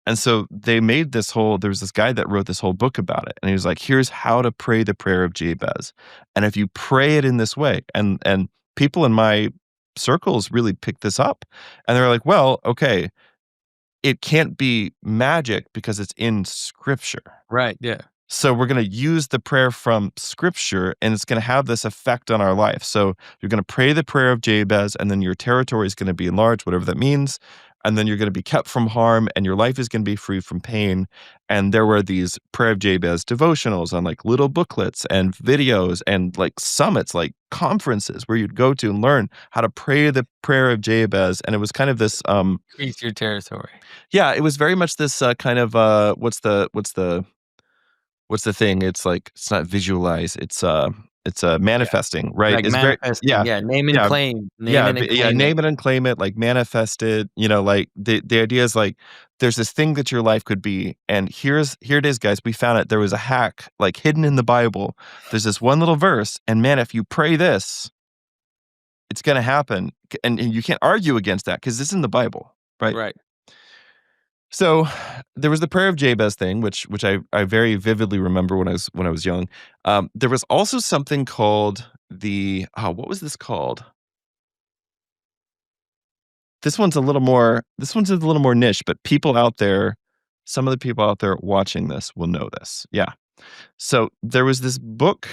And so they made there was this guy that wrote this whole book about it. And he was like, here's how to pray the prayer of Jabez. And if you pray it in this way, and people in my circles really picked this up. And they're like, well, okay, it can't be magic because it's in scripture. Right. Yeah. So we're going to use the prayer from scripture and it's going to have this effect on our life. So you're going to pray the prayer of Jabez and then your territory is going to be enlarged, whatever that means. And then you're going to be kept from harm and your life is going to be free from pain. And there were these prayer of Jabez devotionals on like little booklets and videos and like summits, like conferences where you'd go to and learn how to pray the prayer of Jabez. And it was kind of this, Increase your territory. yeah, it was very much this kind of, what's the thing? It's like it's not visualize. It's Yeah. manifesting, right? Like It's very manifesting. yeah, Yeah. Name and yeah, claim. Name yeah, it and yeah. claim it. Name it and claim it, like manifest it. Like the idea is like there's this thing that your life could be, and here it is, guys. We found it. There was a hack like hidden in the Bible. There's this one little verse, and man, if you pray this, it's gonna happen, and you can't argue against that because it's in the Bible, right? Right. So there was the prayer of Jabez thing, which I very vividly remember when I was young. There was also something called what was this called? This one's a little more niche, but people out there, some of the people out there watching this will know this. Yeah. So there was this book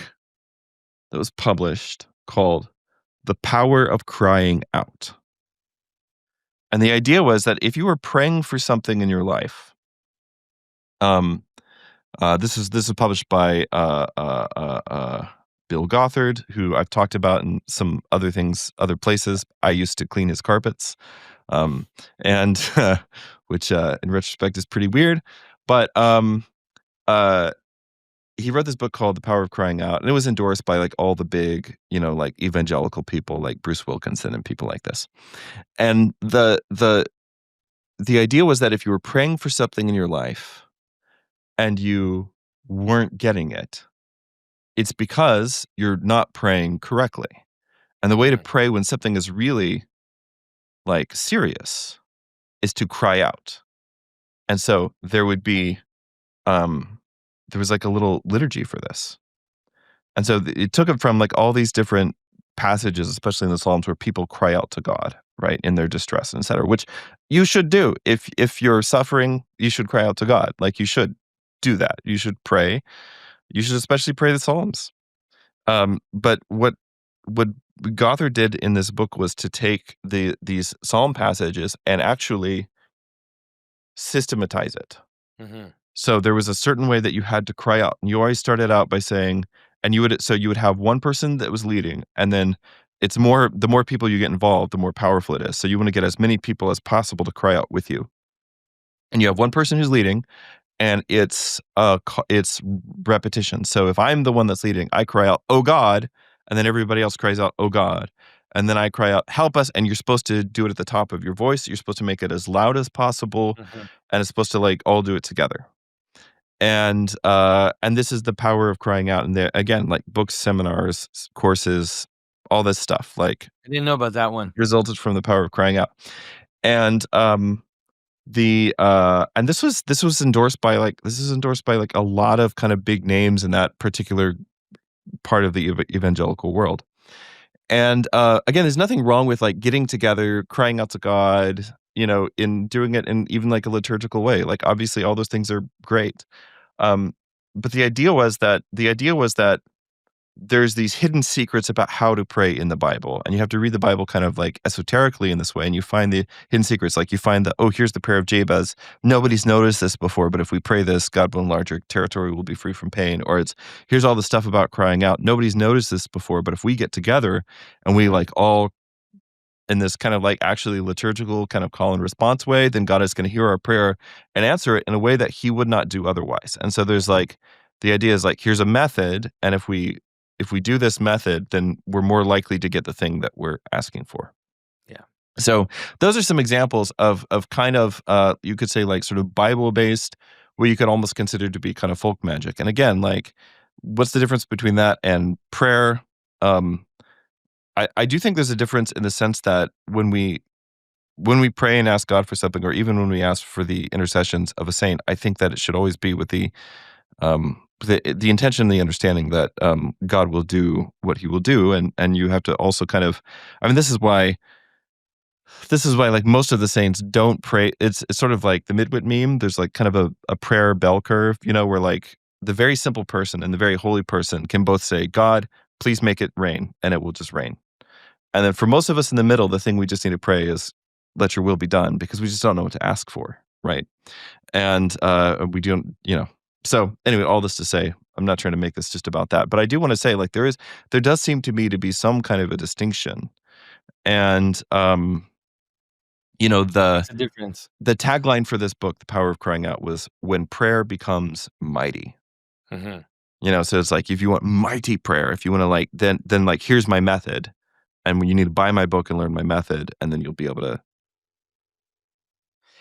that was published called The Power of Crying Out. And the idea was that if you were praying for something in your life, um, this is published by Bill Gothard, who I've talked about in some other things, other places. I used to clean his carpets, and which in retrospect is pretty weird. But uh, he wrote this book called The Power of Crying Out, and it was endorsed by like all the big, like evangelical people, like Bruce Wilkinson and people like this. And the idea was that if you were praying for something in your life and you weren't getting it, it's because you're not praying correctly. And the way to pray when something is really like serious is to cry out. And so there would be there was like a little liturgy for this. And so it took it from like all these different passages, especially in the Psalms, where people cry out to God, right, in their distress and et cetera, which you should do. If you're suffering, you should cry out to God. Like you should do that. You should pray. You should especially pray the Psalms. But what Gothard did in this book was to take these psalm passages and actually systematize it. Mhm. So there was a certain way that you had to cry out, and you always started out by saying, and you would have one person that was leading, and then the more people you get involved, the more powerful it is. So you want to get as many people as possible to cry out with you, and you have one person who's leading, and it's repetition. So if I'm the one that's leading, I cry out, "Oh God," and then everybody else cries out, "Oh God," and then I cry out, "Help us!" And you're supposed to do it at the top of your voice. You're supposed to make it as loud as possible, Mhm. and it's supposed to like all do it together. And this is the power of crying out. And there again, like books, seminars, courses, all this stuff, like I didn't know about that one. resulted from the power of crying out. And and this was endorsed by like a lot of kind of big names in that particular part of the evangelical world. And again, there's nothing wrong with like getting together, crying out to God, in doing it in even like a liturgical way. Like obviously all those things are great. Um, but the idea was that there's these hidden secrets about how to pray in the Bible, and you have to read the Bible kind of like esoterically in this way, and you find the hidden secrets. Like you find here's the prayer of Jabez. Nobody's noticed this before, but if we pray this, God will enlarge our territory, will be free from pain. Or here's all the stuff about crying out. Nobody's noticed this before, but if we get together and we Mhm. like all in this kind of like actually liturgical kind of call and response way, then God is going to hear our prayer and answer it in a way that he would not do otherwise. And so there's like the idea is like here's a method, and if we do this method, then we're more likely to get the thing that we're asking for. Yeah. So those are some examples of kind of you could say like sort of Bible based, what you could almost consider to be kind of folk magic. And again, like what's the difference between that and prayer? Um, I do think there's a difference in the sense that when we pray and ask God for something, or even when we ask for the intercessions of a saint, I think that it should always be with the intention and the understanding that God will do what he will do, and you have to also kind of, I mean, this is why like most of the saints don't pray. It's sort of like the Midwit meme. There's like kind of a prayer bell curve, where like the very simple person and the very holy person can both say, God, please make it rain, and it will just rain. And then for most of us in the middle, the thing we just need to pray is, let your will be done, because we just don't know what to ask for, right? And we don't, So anyway, all this to say, I'm not trying to make this just about that, but I do want to say, like, there does seem to me to be some kind of a distinction, and What's the difference? the tagline for this book, The Power of Crying Out, was when prayer becomes mighty. Mhm. So it's like if you want mighty prayer, if you want to like, then like here's my method, and you need to buy my book and learn my method, and then you'll be able to.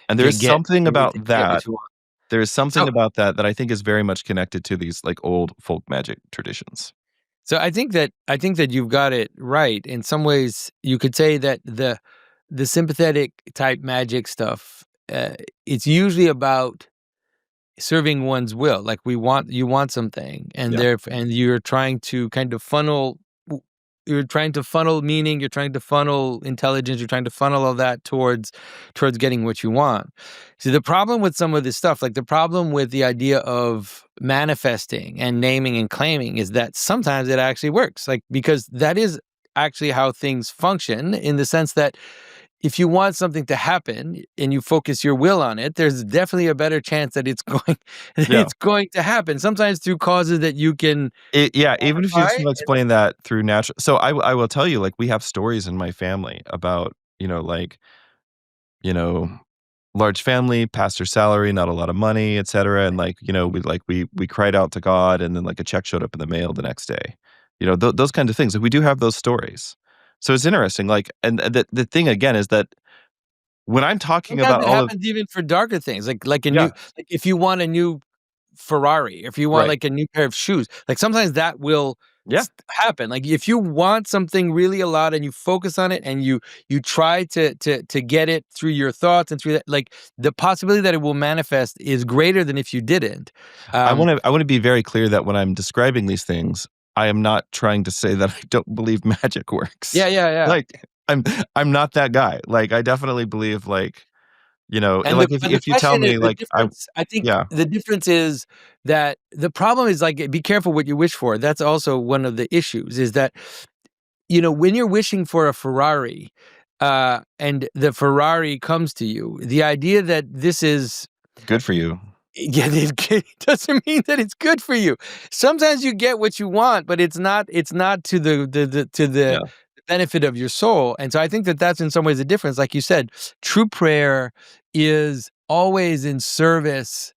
And there's Get something about everything, get what that. you want. There's something So about that I think is very much connected to these like old folk magic traditions. So I think that you've got it right. In some ways, you could say that the sympathetic type magic stuff, it's usually about serving one's will. Like you want something, and Yeah. and you're trying to kind of funnel. You're trying to funnel meaning. You're trying to funnel intelligence. You're trying to funnel all that towards getting what you want. See, the problem with some of this stuff, like the problem with the idea of manifesting and naming and claiming, is that sometimes it actually works. Like, because that is actually how things function, in the sense that if you want something to happen and you focus your will on it, there's definitely a better chance that it's going Yeah. it's going to happen. Sometimes through causes that you can Yeah, even if you quantify. just explain that through natural. So I will tell you, like, we have stories in my family about, like, you know, large family, pastor salary, not a lot of money, et cetera. And like, we cried out to God, and then like a check showed up in the mail the next day. Those kinds of things. Like, we do have those stories. So it's interesting. Like, and the thing again is that when I'm talking Sometimes about it all of, happens even for darker things, like a new, yeah, like if you want a new Ferrari, if you want right. like a new pair of shoes, like sometimes that will Yeah. happen. Like if you want something really a lot and you focus on it and you try to get it through your thoughts and through that, like the possibility that it will manifest is greater than if you didn't. I Um, wanna I wanna be very clear that when I'm describing these things, I am not trying to say that I don't believe magic works. yeah, yeah, yeah. Like, I'm I'm not that guy. Like, I definitely believe, like, And like, if the you tell question is me, the like, difference. I think yeah. the difference is that the problem is, like, be careful what you wish for. That's also one of the issues, is that, when you're wishing for a Ferrari, and the Ferrari comes to you, the idea that this is Good for you. yeah, it doesn't mean that it's good for you. Sometimes you get what you want, but it's not to the Yeah. benefit of your soul. And so I think that that's in some ways the difference. Like you said, true prayer is always in service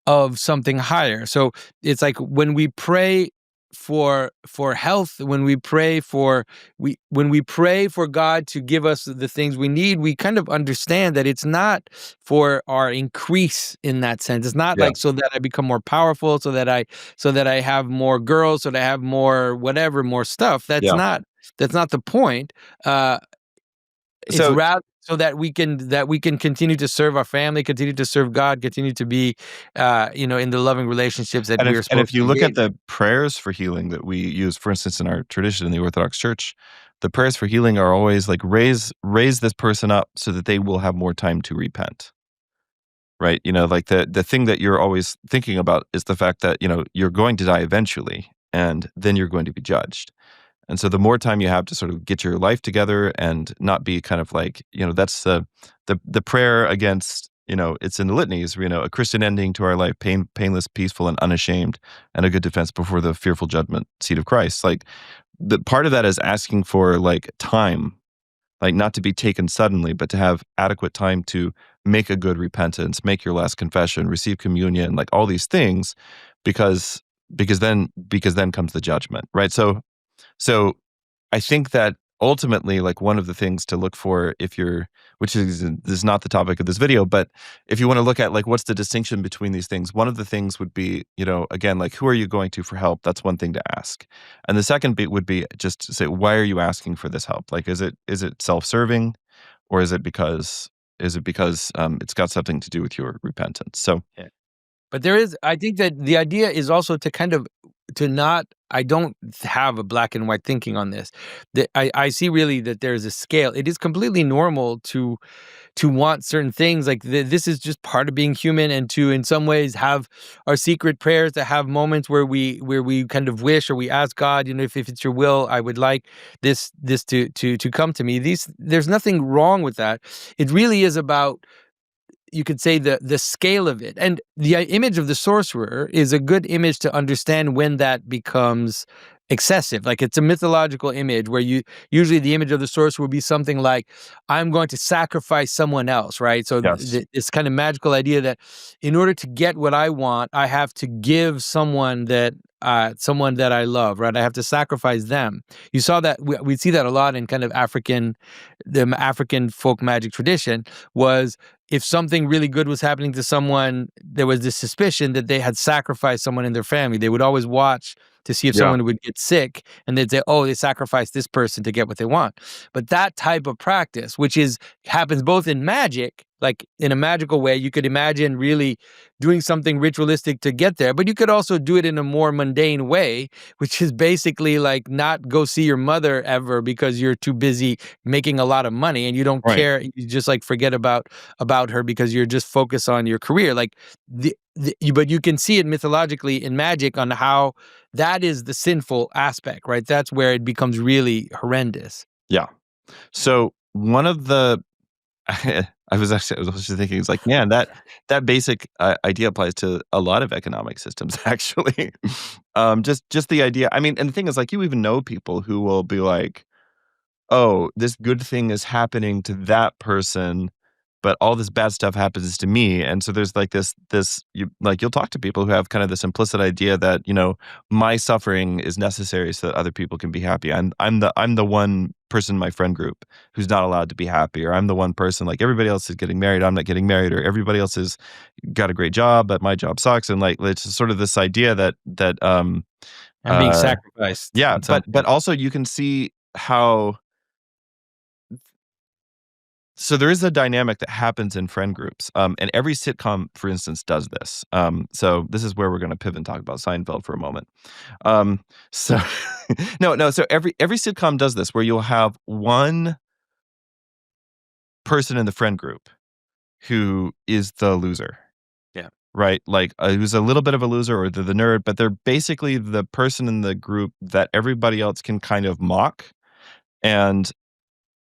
of something higher. So it's like when we pray for health, when we pray for when we pray for God to give us the things we need, we kind of understand that it's not for our increase in that sense. It's not Yeah. like so that I become more powerful, so that I have more girls, so that I have more whatever, more stuff. Yeah. That's not the point. Uh it's So rather so that we can continue to serve our family, continue to serve God, continue to be, in the loving relationships that and we're if supposed you to look at engage in. the prayers for healing that we use, for instance, in our tradition in the Orthodox Church, the prayers for healing are always like, raise this person up so that they will have more time to repent. Right? Like the thing that you're always thinking about is the fact that, you're going to die eventually, and then you're going to be judged. And so the more time you have to sort of get your life together and not be kind of like, that's the prayer against, it's in the litanies, a Christian ending to our life, painless, peaceful, and unashamed, and a good defense before the fearful judgment seat of Christ. Like, the part of that is asking for like time like not to be taken suddenly, but to have adequate time to make a good repentance, make your last confession, receive communion, like all these things, because because then comes the judgment, right? So I think that ultimately, like one of the things to look for if you're, which is not the topic of this video, but if you want to look at like what's the distinction between these things, one of the things would be, again, like who are you going to for help? That's one thing to ask. And the second bit would be just to say, why are you asking for this help? Like, is it self-serving, or is it because it's got something to do with your repentance? So But I think that the idea is also to kind of to not. I don't have a black and white thinking on this. I see really that there's a scale. It is completely normal to want certain things. Like this is just part of being human, and to in some ways have our secret prayers, to have moments where we kind of wish or we ask God, if it's your will, I would like this to come to me. There's nothing wrong with that. It really is about, you could say, the scale of it. And the image of the sorcerer is a good image to understand when that becomes excessive. Like it's a mythological image where usually the image of the sorcerer would be something like, I'm going to sacrifice someone else, right? So yes, this kind of magical idea that in order to get what I want, I have to give someone that I love, right? I have to sacrifice them. You saw that we see that a lot in kind of the African folk magic tradition. Was if something really good was happening to someone, there was this suspicion that they had sacrificed someone in their family. They would always watch to see if yeah, someone would get sick, and they'd say, "Oh, they sacrificed this person to get what they want." But that type of practice, which happens both in magic, like in a magical way, you could imagine really doing something ritualistic to get there, but you could also do it in a more mundane way, which is basically like not go see your mother ever because you're too busy making a lot of money and you don't right, care. You just like forget about her because you're just focused on your career. Like but you can see it mythologically in magic on how that is the sinful aspect, right? That's where it becomes really horrendous. yeah. So one of the I was actually thinking, it's like, man, that basic idea applies to a lot of economic systems, actually. Just the idea. I mean, and the thing is, like, you even know people who will be like, "Oh, this good thing is happening to that person, but all this bad stuff happens to me." And so there's like you'll talk to people who have kind of this implicit idea that, my suffering is necessary so that other people can be happy. I'm the one person in my friend group who's not allowed to be happy, or I'm the one person, like everybody else is getting married, I'm not getting married, or everybody else has got a great job, but my job sucks. And like it's just sort of this idea that I'm being uh sacrificed yeah, in some but way. also you can see how, so there is a dynamic that happens in friend groups, and every sitcom, for instance, does this. So this is where we're going to pivot and talk about Seinfeld for a moment. So no. So every sitcom does this, where you'll have one person in the friend group who is the loser, Yeah. right? Like who's a little bit of a loser, or they're the nerd, but they're basically the person in the group that everybody else can kind of mock. And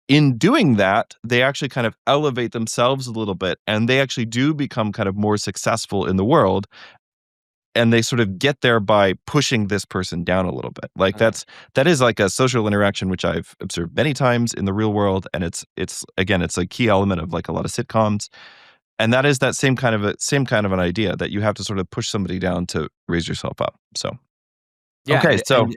in doing that, they actually kind of elevate themselves a little bit, and they actually do become kind of more successful in the world, and they sort of get there by pushing this person down a little bit. Like Mm. that is like a social interaction which I've observed many times in the real world, and it's again, it's a key element of like a lot of sitcoms. And that is that same kind of an idea that you have to sort of push somebody down to raise yourself up. So, Yeah, okay, so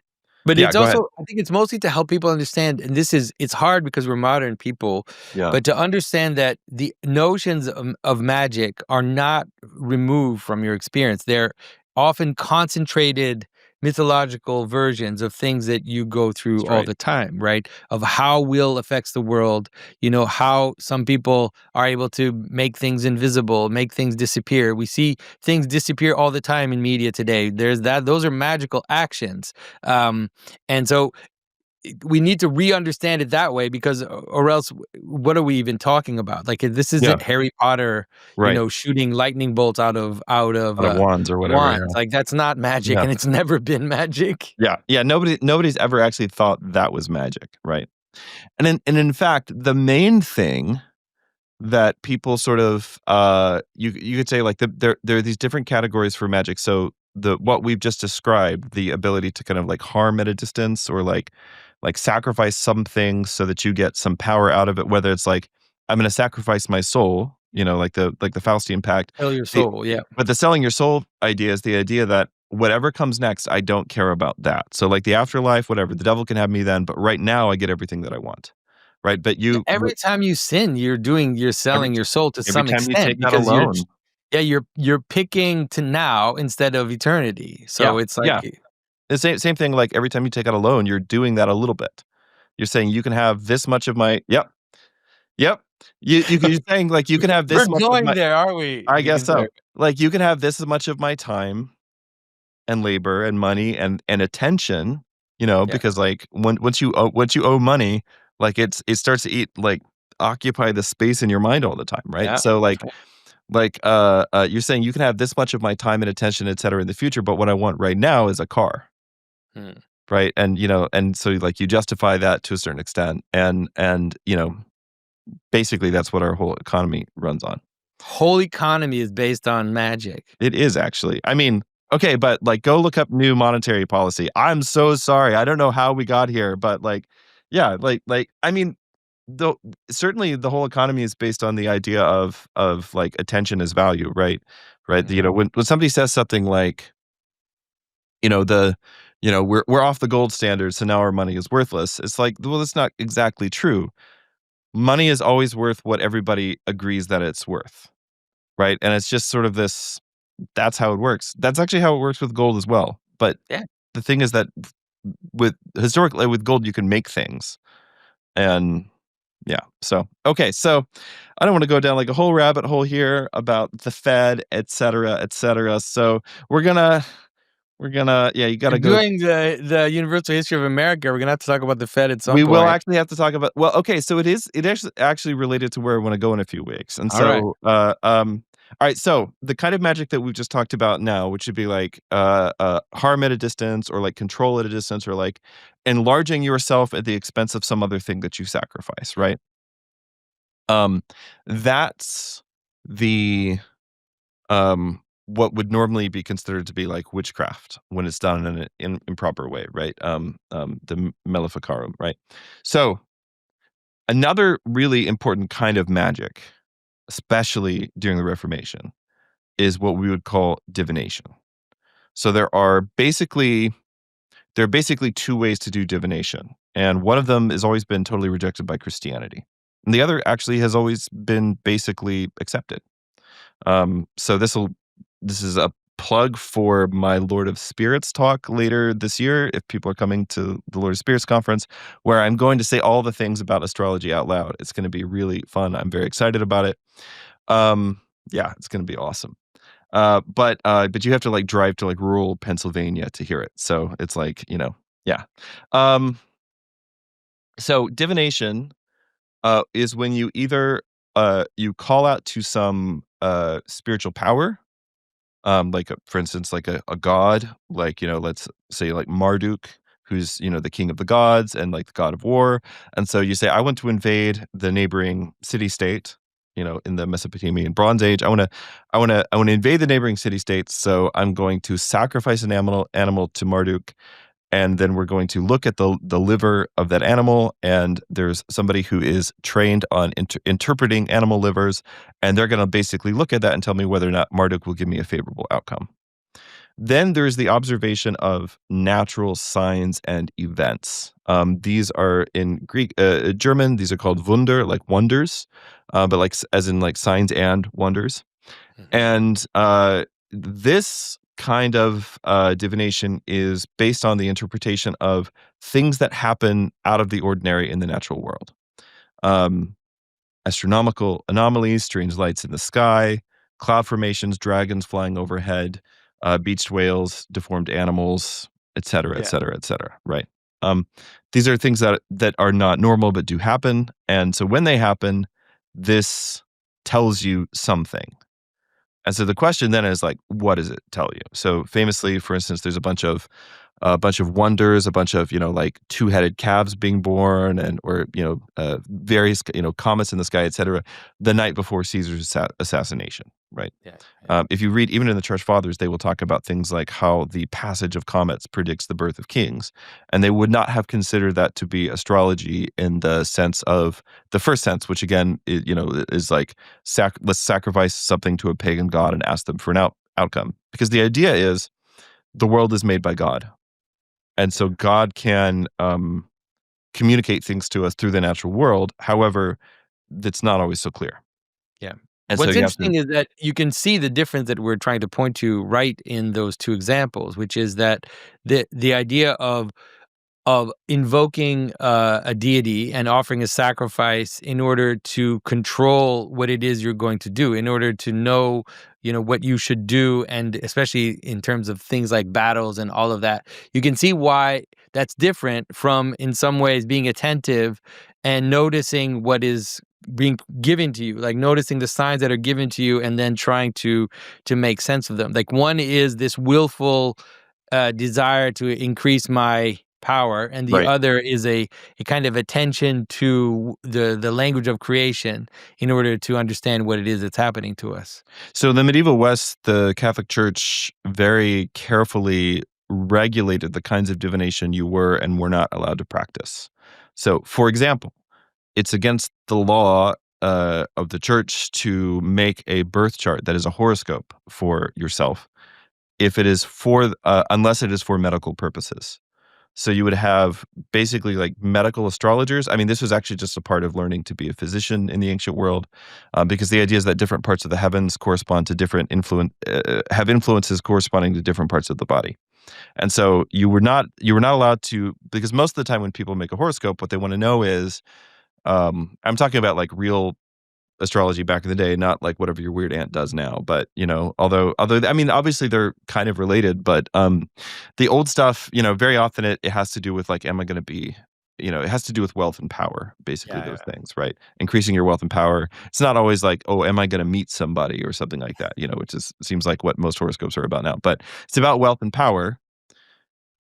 but yeah, it's go ahead. also, I think it's mostly to help people understand, and it's hard because we're modern people, Yeah, but to understand that the notions of magic are not removed from your experience. They're often concentrated mythological versions of things that you go through that's all right. the time, right? Of how will affects the world, how some people are able to make things invisible, make things disappear. We see things disappear all the time in media today. Those are magical actions. Um, and so we need to re-understand it that way, because or else what are we even talking about? Like this Yeah, isn't Harry Potter, right. shooting lightning bolts out of Out of wands or whatever, wands. yeah. Like that's not magic, Yeah. and it's never been magic. Yeah, nobody's ever actually thought that was magic, right? And in fact, the main thing that people sort of, you could say, like, there are these different categories for magic. So the what we've just described, the ability to kind of like harm at a distance or like sacrifice some things so that you get some power out of it, whether it's like I'm going to sacrifice my soul, like the Faustian pact. Sell your soul, yeah. But the selling your soul idea is the idea that whatever comes next, I don't care about that. So like the afterlife, whatever, the devil can have me then, but right now I get everything that I want. Right? But Yeah, every time you sin, you're every selling your soul to every some time you extent take out a because loan. you're picking to now instead of eternity. Yeah. So it's Yeah. like The same thing, like every time you take out a loan, you're doing that a little bit. You're saying you can have this much of my yep, yep. You're saying like you can have we're this much of going my there, aren't we, I guess Deacon so. Sir? Like you can have this much of my time and labor and money and attention, Yeah, because like once you owe money, like it starts to eat like occupy the space in your mind all the time, right? yeah, So that's right. you're saying you can have this much of my time and attention, et cetera, in the future, but what I want right now is a car. Mm. Right, and so, like, you justify that to a certain extent, and basically, that's what our whole economy runs on. Whole economy is based on magic. It is actually. I mean, okay, but, like, go look up new monetary policy. I'm so sorry, I don't know how we got here, but, like, yeah, I mean, though certainly the whole economy is based on the idea of, like, attention as value, right? Right, Mhm. when somebody says something like, the we're off the gold standard, so now our money is worthless. It's like, well, that's not exactly true. Money is always worth what everybody agrees that it's worth, right? And it's just sort of this that's how it works. That's actually how it works with gold as well. But Yeah. the thing is that with historically with gold you can make things. And yeah. So, okay. So, I don't want to go down like a whole rabbit hole here about the Fed, et cetera, et cetera. So, we're gonna yeah, you got We're to go. doing the universal history of America. We're gonna have to talk about the Fed at some We will point. actually have to talk about well, okay, so it actually related to where I wanna go in a few weeks, and Alright. so, alright, so the kind of magic that we've just talked about now, which would be like, harm at a distance or, like, control at a distance or, like, enlarging yourself at the expense of some other thing that you sacrifice, right? Um, that's the, what would normally be considered to be, like, witchcraft when it's done in an improper way, right? The maleficarum, right? So another really important kind of magic, especially during the Reformation, is what we would call divination. So there are basically two ways to do divination, and one of them has always been totally rejected by Christianity, and the other actually has always been basically accepted. So this is a plug for my Lord of Spirits talk later this year if people are coming to the Lord of Spirits conference, where I'm going to say all the things about astrology out loud. It's gonna be really fun. I'm very excited about it. Yeah, it's gonna be awesome. But you have to, like, drive to, like, rural Pennsylvania to hear it. So it's like, yeah. Um, so divination, is when you either, you call out to some, spiritual power, like, for instance, like a god, like, let's say like Marduk, who's, the king of the gods and like the god of war. And so you say, I want to invade the neighboring city state, in the Mesopotamian Bronze Age. I want to invade the neighboring city states. So I'm going to sacrifice an animal to Marduk, and then we're going to look at the liver of that animal, and there's somebody who is trained on interpreting animal livers, and they're going to basically look at that and tell me whether or not Marduk will give me a favorable outcome. Then there's the observation of natural signs and events. These are in Greek, German. These are called Wunder, like wonders, but like as in like signs and wonders. Mhm. And this kind of divination is based on the interpretation of things that happen out of the ordinary in the natural world. Um, Astronomical anomalies, strange lights in the sky, cloud formations, dragons flying overhead, beached whales, deformed animals, et cetera, et Yeah. cetera, et cetera. Right. Um, these are things that are not normal but do happen, and so when they happen, this tells you something. And so the question then is like, what does it tell you? So famously, for instance, there's a bunch of a bunch of wonders, a bunch of, like two-headed calves being born, and or various comets in the sky, etc. The night before Caesar's assassination, right? Yeah, yeah, If you read, even in the Church Fathers, they will talk about things like how the passage of comets predicts the birth of kings, and they would not have considered that to be astrology in the sense of the first sense, which again, is like let's sacrifice something to a pagan god and ask them for an outcome, because the idea is the world is made by God, and so yeah, God can communicate things to us through the natural world. However, that's not always so clear, yeah. and so What's you have to. interesting is that you can see the difference that we're trying to point to right in those two examples, which is that the idea of invoking a deity and offering a sacrifice in order to control what it is you're going to do, in order to know, what you should do, and especially in terms of things like battles and all of that. You can see why that's different from, in some ways, being attentive and noticing what is being given to you, like noticing the signs that are given to you and then trying to make sense of them. Like, one is this willful desire to increase my power, and the Right. other is a kind of attention to the language of creation in order to understand what it is that's happening to us. So in the medieval West, the Catholic Church very carefully regulated the kinds of divination you were and were not allowed to practice. So, for example, it's against the law of the church to make a birth chart that is a horoscope for yourself, if it is unless it is for medical purposes. So you would have basically like medical astrologers. I mean, this was actually just a part of learning to be a physician in the ancient world, because the idea is that different parts of the heavens correspond to have influences corresponding to different parts of the body. And so you were not allowed to, because most of the time when people make a horoscope, what they want to know is, I'm talking about like real astrology back in the day, not like whatever your weird aunt does now. But although I mean, obviously they're kind of related, but the old stuff, very often it has to do with like, am I going to be, it has to do with wealth and power, basically Yeah, those yeah. things, right? Increasing your wealth and power. It's not always like, oh, am I going to meet somebody or something like that, which seems like what most horoscopes are about now. But it's about wealth and power.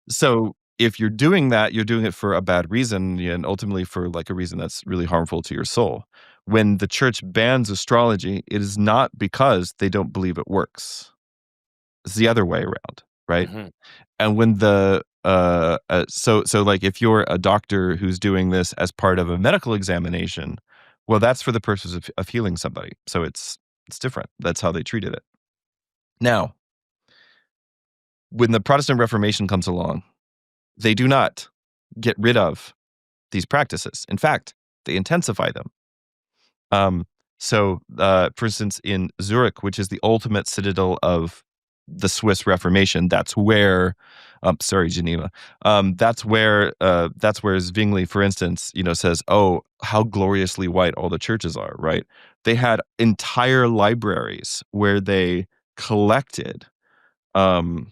So if you're doing that, you're doing it for a bad reason, and ultimately for like a reason that's really harmful to your soul. When the church bans astrology, it is not because they don't believe it works. It's the other way around, right? Mhm. And when so like if you're a doctor who's doing this as part of a medical examination, well, that's for the purpose of healing somebody. So it's different. That's how they treated it. Now, when the Protestant Reformation comes along, they do not get rid of these practices. In fact, they intensify them. Um, for instance, in Zurich, which is the ultimate citadel of the Swiss Reformation, that's where, sorry, Geneva, that's where Zwingli, for instance, says, "Oh, how gloriously white all the churches are." Right? They had entire libraries where they collected um,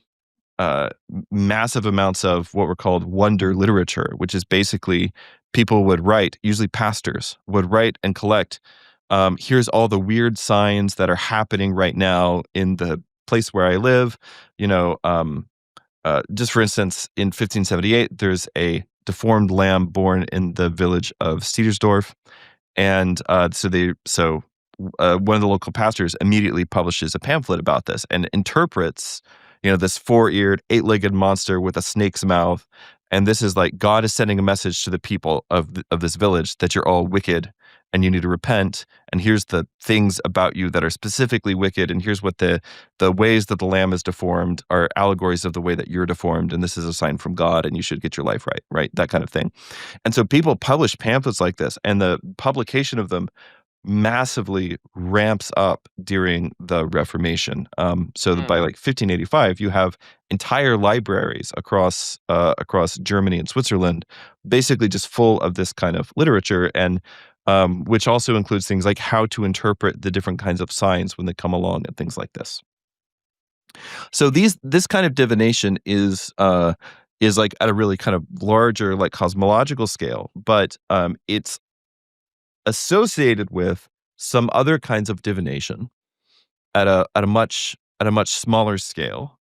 massive amounts of what were called wonder literature, which is basically people would write, usually pastors would write and collect. Here's all the weird signs that are happening right now in the place where I live. Just for instance, in 1578, there's a deformed lamb born in the village of Steedersdorf, and one of the local pastors immediately publishes a pamphlet about this and interprets, this four-eared, eight-legged monster with a snake's mouth. And this is like God is sending a message to the people of this village that you're all wicked and you need to repent. And here's the things about you that are specifically wicked. And here's what the ways that the lamb is deformed are allegories of the way that you're deformed. And this is a sign from God and you should get your life right, right? That kind of thing. And so people publish pamphlets like this, and the publication of them massively ramps up during the Reformation. So that by Mm. like 1585, you have entire libraries across Germany and Switzerland, basically just full of this kind of literature, and which also includes things like how to interpret the different kinds of signs when they come along and things like this. So this kind of divination is like at a really kind of larger like cosmological scale, but it's associated with some other kinds of divination at a much smaller scale,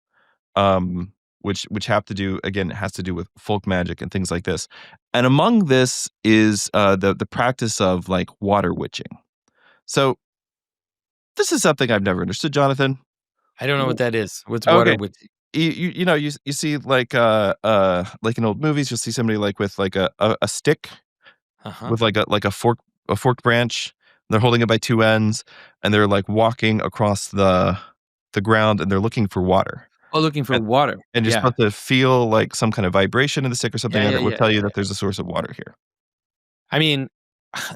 um, which have to do, again, it has to do with folk magic and things like this. And among this is the practice of like water witching. So this is something I've never understood, Jonathan. I don't know what W- that is. What's water Okay. with You know, you see like in old movies, you'll see somebody like with like a stick Uh-huh. with like a forked branch. They're holding it by two ends, and they're like walking across the ground, and they're looking for water. Oh, looking for And water. and you're Yeah. supposed to feel like some kind of vibration in the stick or Yeah, something, and yeah, it will yeah, tell yeah, you that yeah. there's a source of water here. I mean,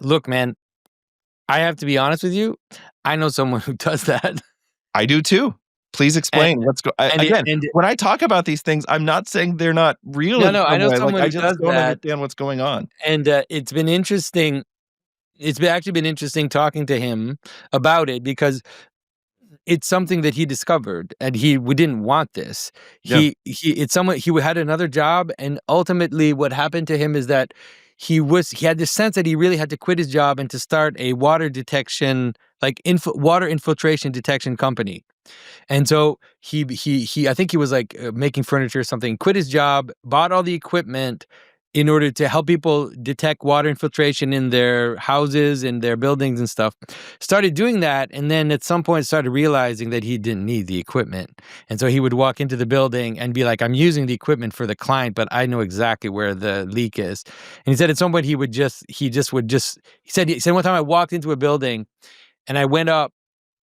look, man, I have to be honest with you. I know someone who does that. I do too. Please And explain what's go I and it again, and when I talk about these things, I'm not saying they're not real no, in no, I some know way, like, someone I who just does don't that, understand what's going on. and, it's been interesting. Actually been interesting talking to him about it because it's something that he discovered, and we didn't want this. Yeah. It's someone he had another job, and ultimately what happened to him is that he had this sense that he really had to quit his job and to start a water detection, like water infiltration detection company. And so he I think he was like making furniture or something, quit his job, bought all the equipment in order to help people detect water infiltration in their houses and their buildings and stuff. Started doing that, and then at some point started realizing that he didn't need the equipment. And so he would walk into the building and be like, "I'm using the equipment for the client, but I know exactly where the leak is." And he said at some point he said one time I walked into a building and I went up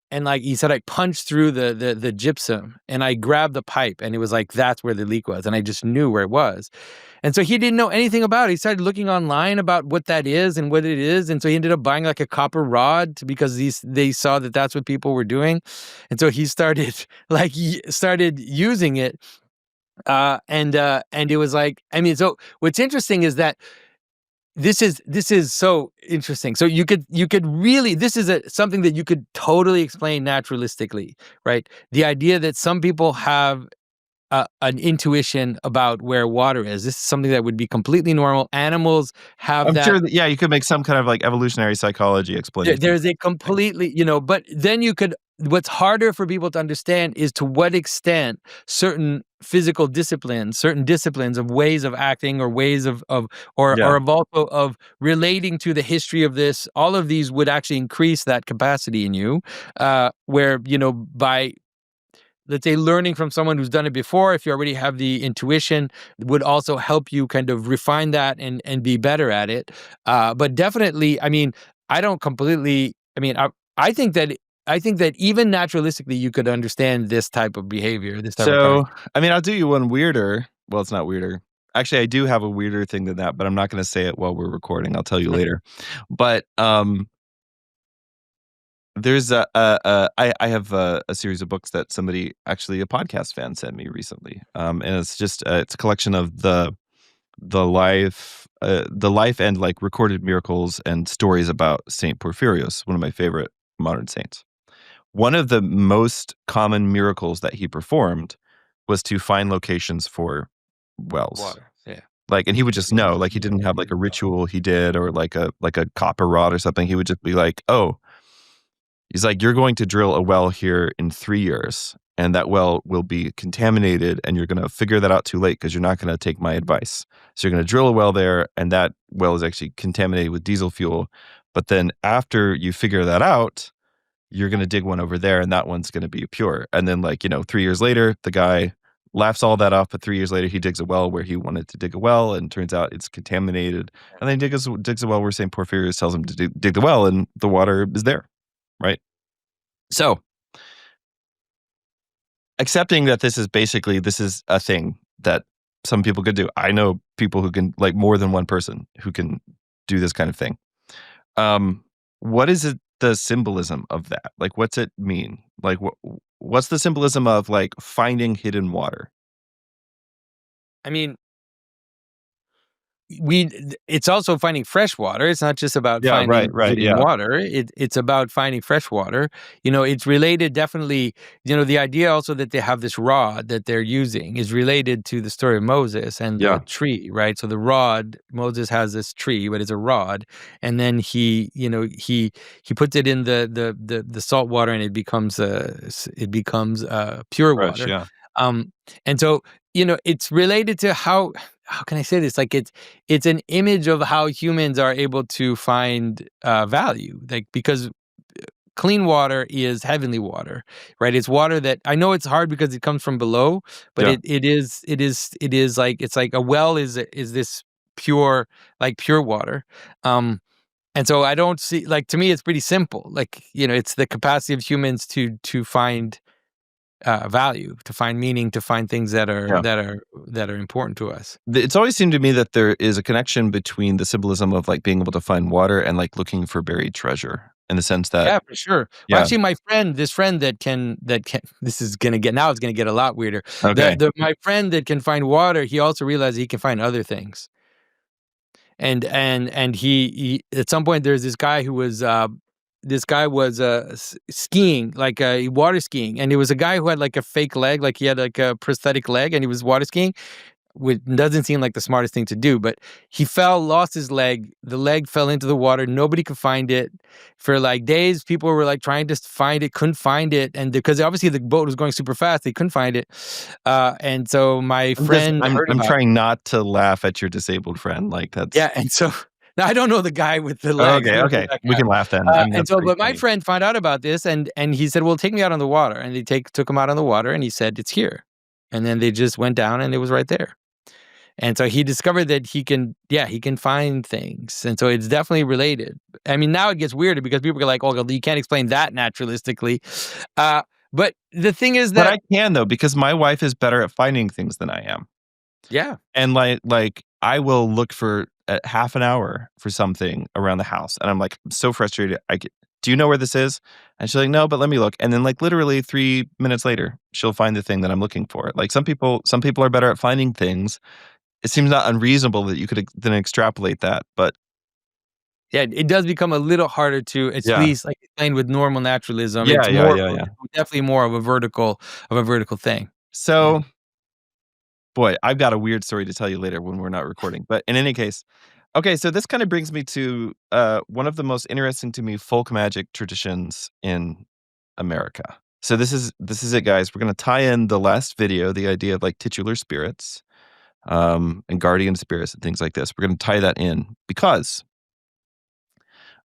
and, like, he said I punched through the gypsum, and I grabbed the pipe, and it was like, that's where the leak was, and I just knew where it was. And so he didn't know anything about it. He started looking online about what that is and what it is, and so he ended up buying, like, a copper rod because they saw that that's what people were doing. And so he started, like, started using it, and it was like, I mean, so what's interesting is that this is so interesting. So you could really, this is something that you could totally explain naturalistically, right? The idea that some people have an intuition about where water is. This is something that would be completely normal. Animals have I'm that. sure that, yeah, you could make some kind of, like, evolutionary psychology explanation There's for a this thing. completely, but then you could, what's harder for people to understand is to what extent certain physical disciplines, certain disciplines of ways of acting or ways of Yeah. or of also of relating to the history of this, all of these would actually increase that capacity in you, where, by, let's say, learning from someone who's done it before, if you already have the intuition, would also help you kind of refine that and be better at it. But definitely, I mean, I don't completely. I mean, I think that even naturalistically, you could understand this type of behavior, this type of So, practice. I mean, I'll do you one weirder, well, it's not weirder. Actually, I do have a weirder thing than that, but I'm not gonna say it while we're recording, I'll tell you later. But, there's I have a series of books that somebody, actually a podcast fan, sent me recently, and it's just, it's a collection of the life and, like, recorded miracles and stories about Saint Porphyrios, one of my favorite modern saints. One of the most common miracles that he performed was to find locations for wells. Water, yeah. Like, and he would just know, like, he didn't have, like, a ritual he did or, like a copper rod or something. He would just be like, "Oh," he's like, "You're going to drill a well here in 3 years, and that well will be contaminated, and you're gonna figure that out too late because 'cause you're not gonna take my advice. So you're gonna drill a well there, and that well is actually contaminated with diesel fuel, but then after you figure that out, you're gonna dig one over there, and that one's gonna be pure." And then, like, 3 years later, the guy laughs all that off, but 3 years later, he digs a well where he wanted to dig a well, and turns out it's contaminated. And then he digs a well where St. Porphyrios tells him to dig the well, and the water is there, right? So, accepting that this is a thing that some people could do. I know people who can, like, more than one person who can do this kind of thing. Um, what is it, the symbolism of that? Like, what's it mean? Like, what's the symbolism of, like, finding hidden water? I mean, it's also finding fresh water. It's not just about Yeah, right, finding right, hidden yeah, water. It's about finding fresh water. It's related, definitely. The idea also that they have this rod that they're using is related to the story of Moses and the yeah, tree, right? So the rod, Moses has this tree, but it's a rod, and then he puts it in the salt water, and it becomes pure fresh, water. yeah. Um, and so it's related to how can I say this? Like it's an image of how humans are able to find value, like because clean water is heavenly water, right? It's water that I know it's hard because it comes from below, but Yeah. it is like it's like a well is this pure like pure water. And so I don't see like to me it's pretty simple. Like, it's the capacity of humans to find value, to find meaning, to find things that are Yeah. important to us. It's always seemed to me that there is a connection between the symbolism of like being able to find water and like looking for buried treasure in the sense that, Yeah, for sure. Well, yeah. actually, this friend that can, this is it's gonna get a lot weirder. Okay. My friend that can find water, he also realized he can find other things. And he at some point there's this guy was skiing, like water skiing, and it was a guy who had like a fake leg, like he had like a prosthetic leg, and he was water skiing, which doesn't seem like the smartest thing to do, but he fell, lost his leg. The leg fell into the water. Nobody could find it for like days. People were like trying to find it, couldn't find it, and because obviously the boat was going super fast, they couldn't find it. And so my friend heard I'm about it. trying not to laugh at your disabled friend. Like that's Yeah, and so now I don't know the guy with the leg. I okay. don't know Okay, that we guy. can laugh then. I mean, And that's so, pretty but my funny. friend found out about this, and he said, "Well, take me out on the water." And they took him out on the water, and he said, "It's here." And then they just went down, and it was right there. And so he discovered that he can find things. And so it's definitely related. I mean, now it gets weirder because people are like, "Oh, you can't explain that naturalistically." But the thing is But that, I can though because my wife is better at finding things than I am. yeah, And like I will look for half an hour for something around the house, and I'm like so frustrated. Do you know where this is? And she's like, no, but let me look. And then like literally 3 minutes later, she'll find the thing that I'm looking for. Like some people are better at finding things. It seems not unreasonable that you could then extrapolate that, but yeah, it does become a little harder to at yeah, least like explain with normal naturalism. yeah, It's yeah, more, yeah, yeah. definitely more of a vertical thing. Yeah. So boy, I've got a weird story to tell you later when we're not recording. But in any case, okay, so this kind of brings me to one of the most interesting to me folk magic traditions in America. So this is it, guys. We're going to tie in the last video, the idea of like titular spirits, and guardian spirits and things like this. We're going to tie that in because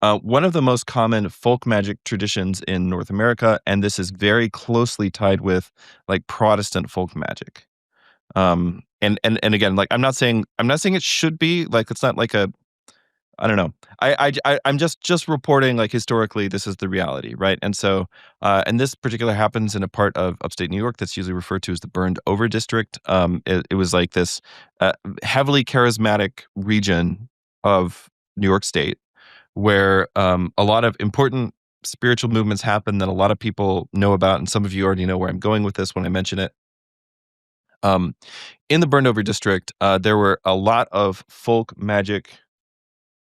one of the most common folk magic traditions in North America, and this is very closely tied with like Protestant folk magic. And again, like I'm not saying it should be like it's not like a I don't know. I'm just reporting like historically this is the reality, right? And so and this particular happens in a part of upstate New York that's usually referred to as the burned over district. It was like this heavily charismatic region of New York State where a lot of important spiritual movements happen that a lot of people know about, and some of you already know where I'm going with this when I mention it. Um, in the burned over district, there were a lot of folk magic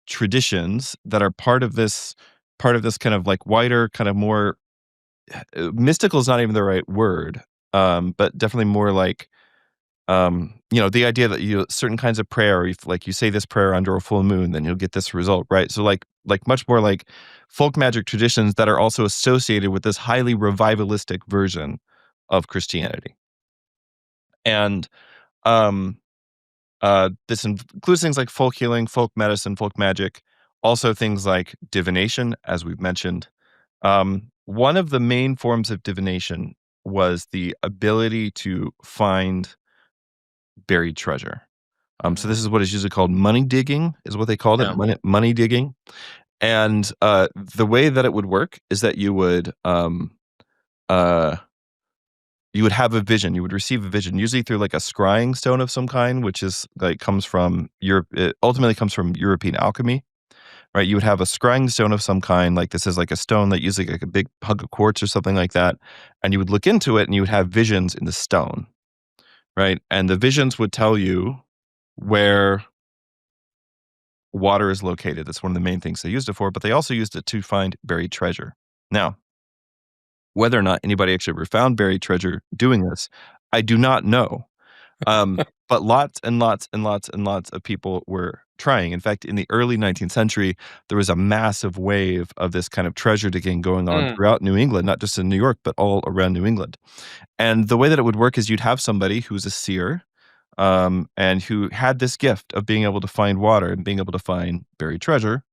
traditions that are part of this kind of like wider, kind of more mystical is not even the right word, but definitely more like the idea that you certain kinds of prayer, if like you say this prayer under a full moon, then you'll get this result, right? So like much more like folk magic traditions that are also associated with this highly revivalistic version of Christianity. And um this includes things like folk healing, folk medicine, folk magic, also things like divination, as we've mentioned. One of the main forms of divination was the ability to find buried treasure. So this Mm, is what is usually called money digging, is what they called it, yeah. money digging. And the way that it would work is that uh, you would have a vision. You would receive a vision, usually through like a scrying stone of some kind, which is like comes from Europe. It ultimately comes from European alchemy, right? You would have a scrying stone of some kind, like this is like a stone that usually like a big hunk of quartz or something like that, and you would look into it and you would have visions in the stone, right? And the visions would tell you where water is located. That's one of the main things they used it for, but they also used it to find buried treasure. Now, whether or not anybody actually ever found buried treasure doing this, I do not know. But lots and lots and lots and lots of people were trying. In fact, in the early 19th century, there was a massive wave of this kind of treasure digging going on Mm, throughout New England, not just in New York, but all around New England. And the way that it would work is you'd have somebody who's a seer. and who had this gift of being able to find water and being able to find buried treasure.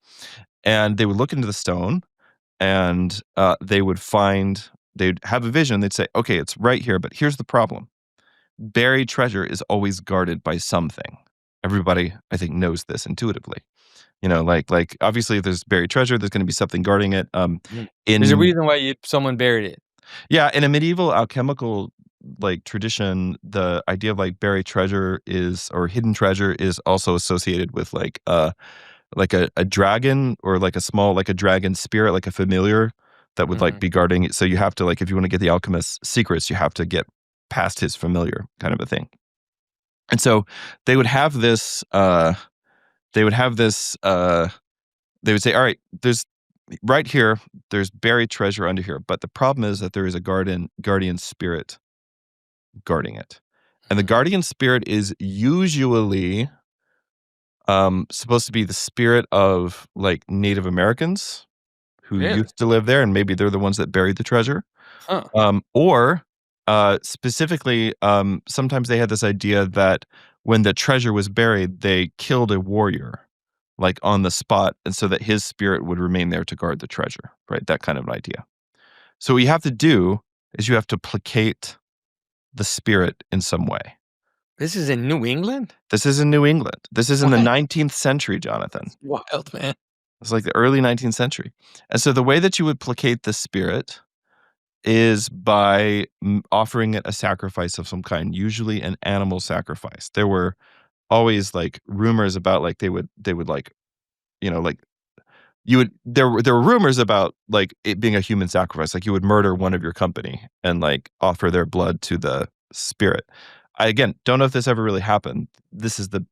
And they would look into the stone, and they'd have a vision. They'd say, "Okay, it's right here, but here's the problem: buried treasure is always guarded by something." Everybody, I think, knows this intuitively. Obviously, if there's buried treasure, there's going to be something guarding it. Mm. There's a In reason why someone buried it. Yeah, in a medieval alchemical tradition, the idea of buried treasure is or hidden treasure is also associated with a dragon, or like a small like a dragon spirit, like a familiar that would Mhm. be guarding it. So you have to if you want to get the alchemist's secrets, you have to get past his familiar, kind of a thing. And so they would have this they would have this they would say, "All right, there's right here, there's buried treasure under here, but the problem is that there is a guardian spirit guarding it." And the Mhm. guardian spirit is usually supposed to be the spirit of Native Americans who Really? used to live there, and maybe they're the ones that buried the treasure. Huh. Or specifically, sometimes they had this idea that when the treasure was buried, they killed a warrior, on the spot, and so that his spirit would remain there to guard the treasure, right? That kind of an idea. So what you have to do is you have to placate the spirit in some way. This is in New England? This is in New England. This is in the What? 19th century, Jonathan. That's wild, man. It's like the early 19th century. And so the way that you would placate the spirit is by offering it a sacrifice of some kind, usually an animal sacrifice. There were always rumors about they would you know like you would there were rumors about it being a human sacrifice. You would murder one of your company and offer their blood to the spirit. I again don't know if this ever really happened. This is the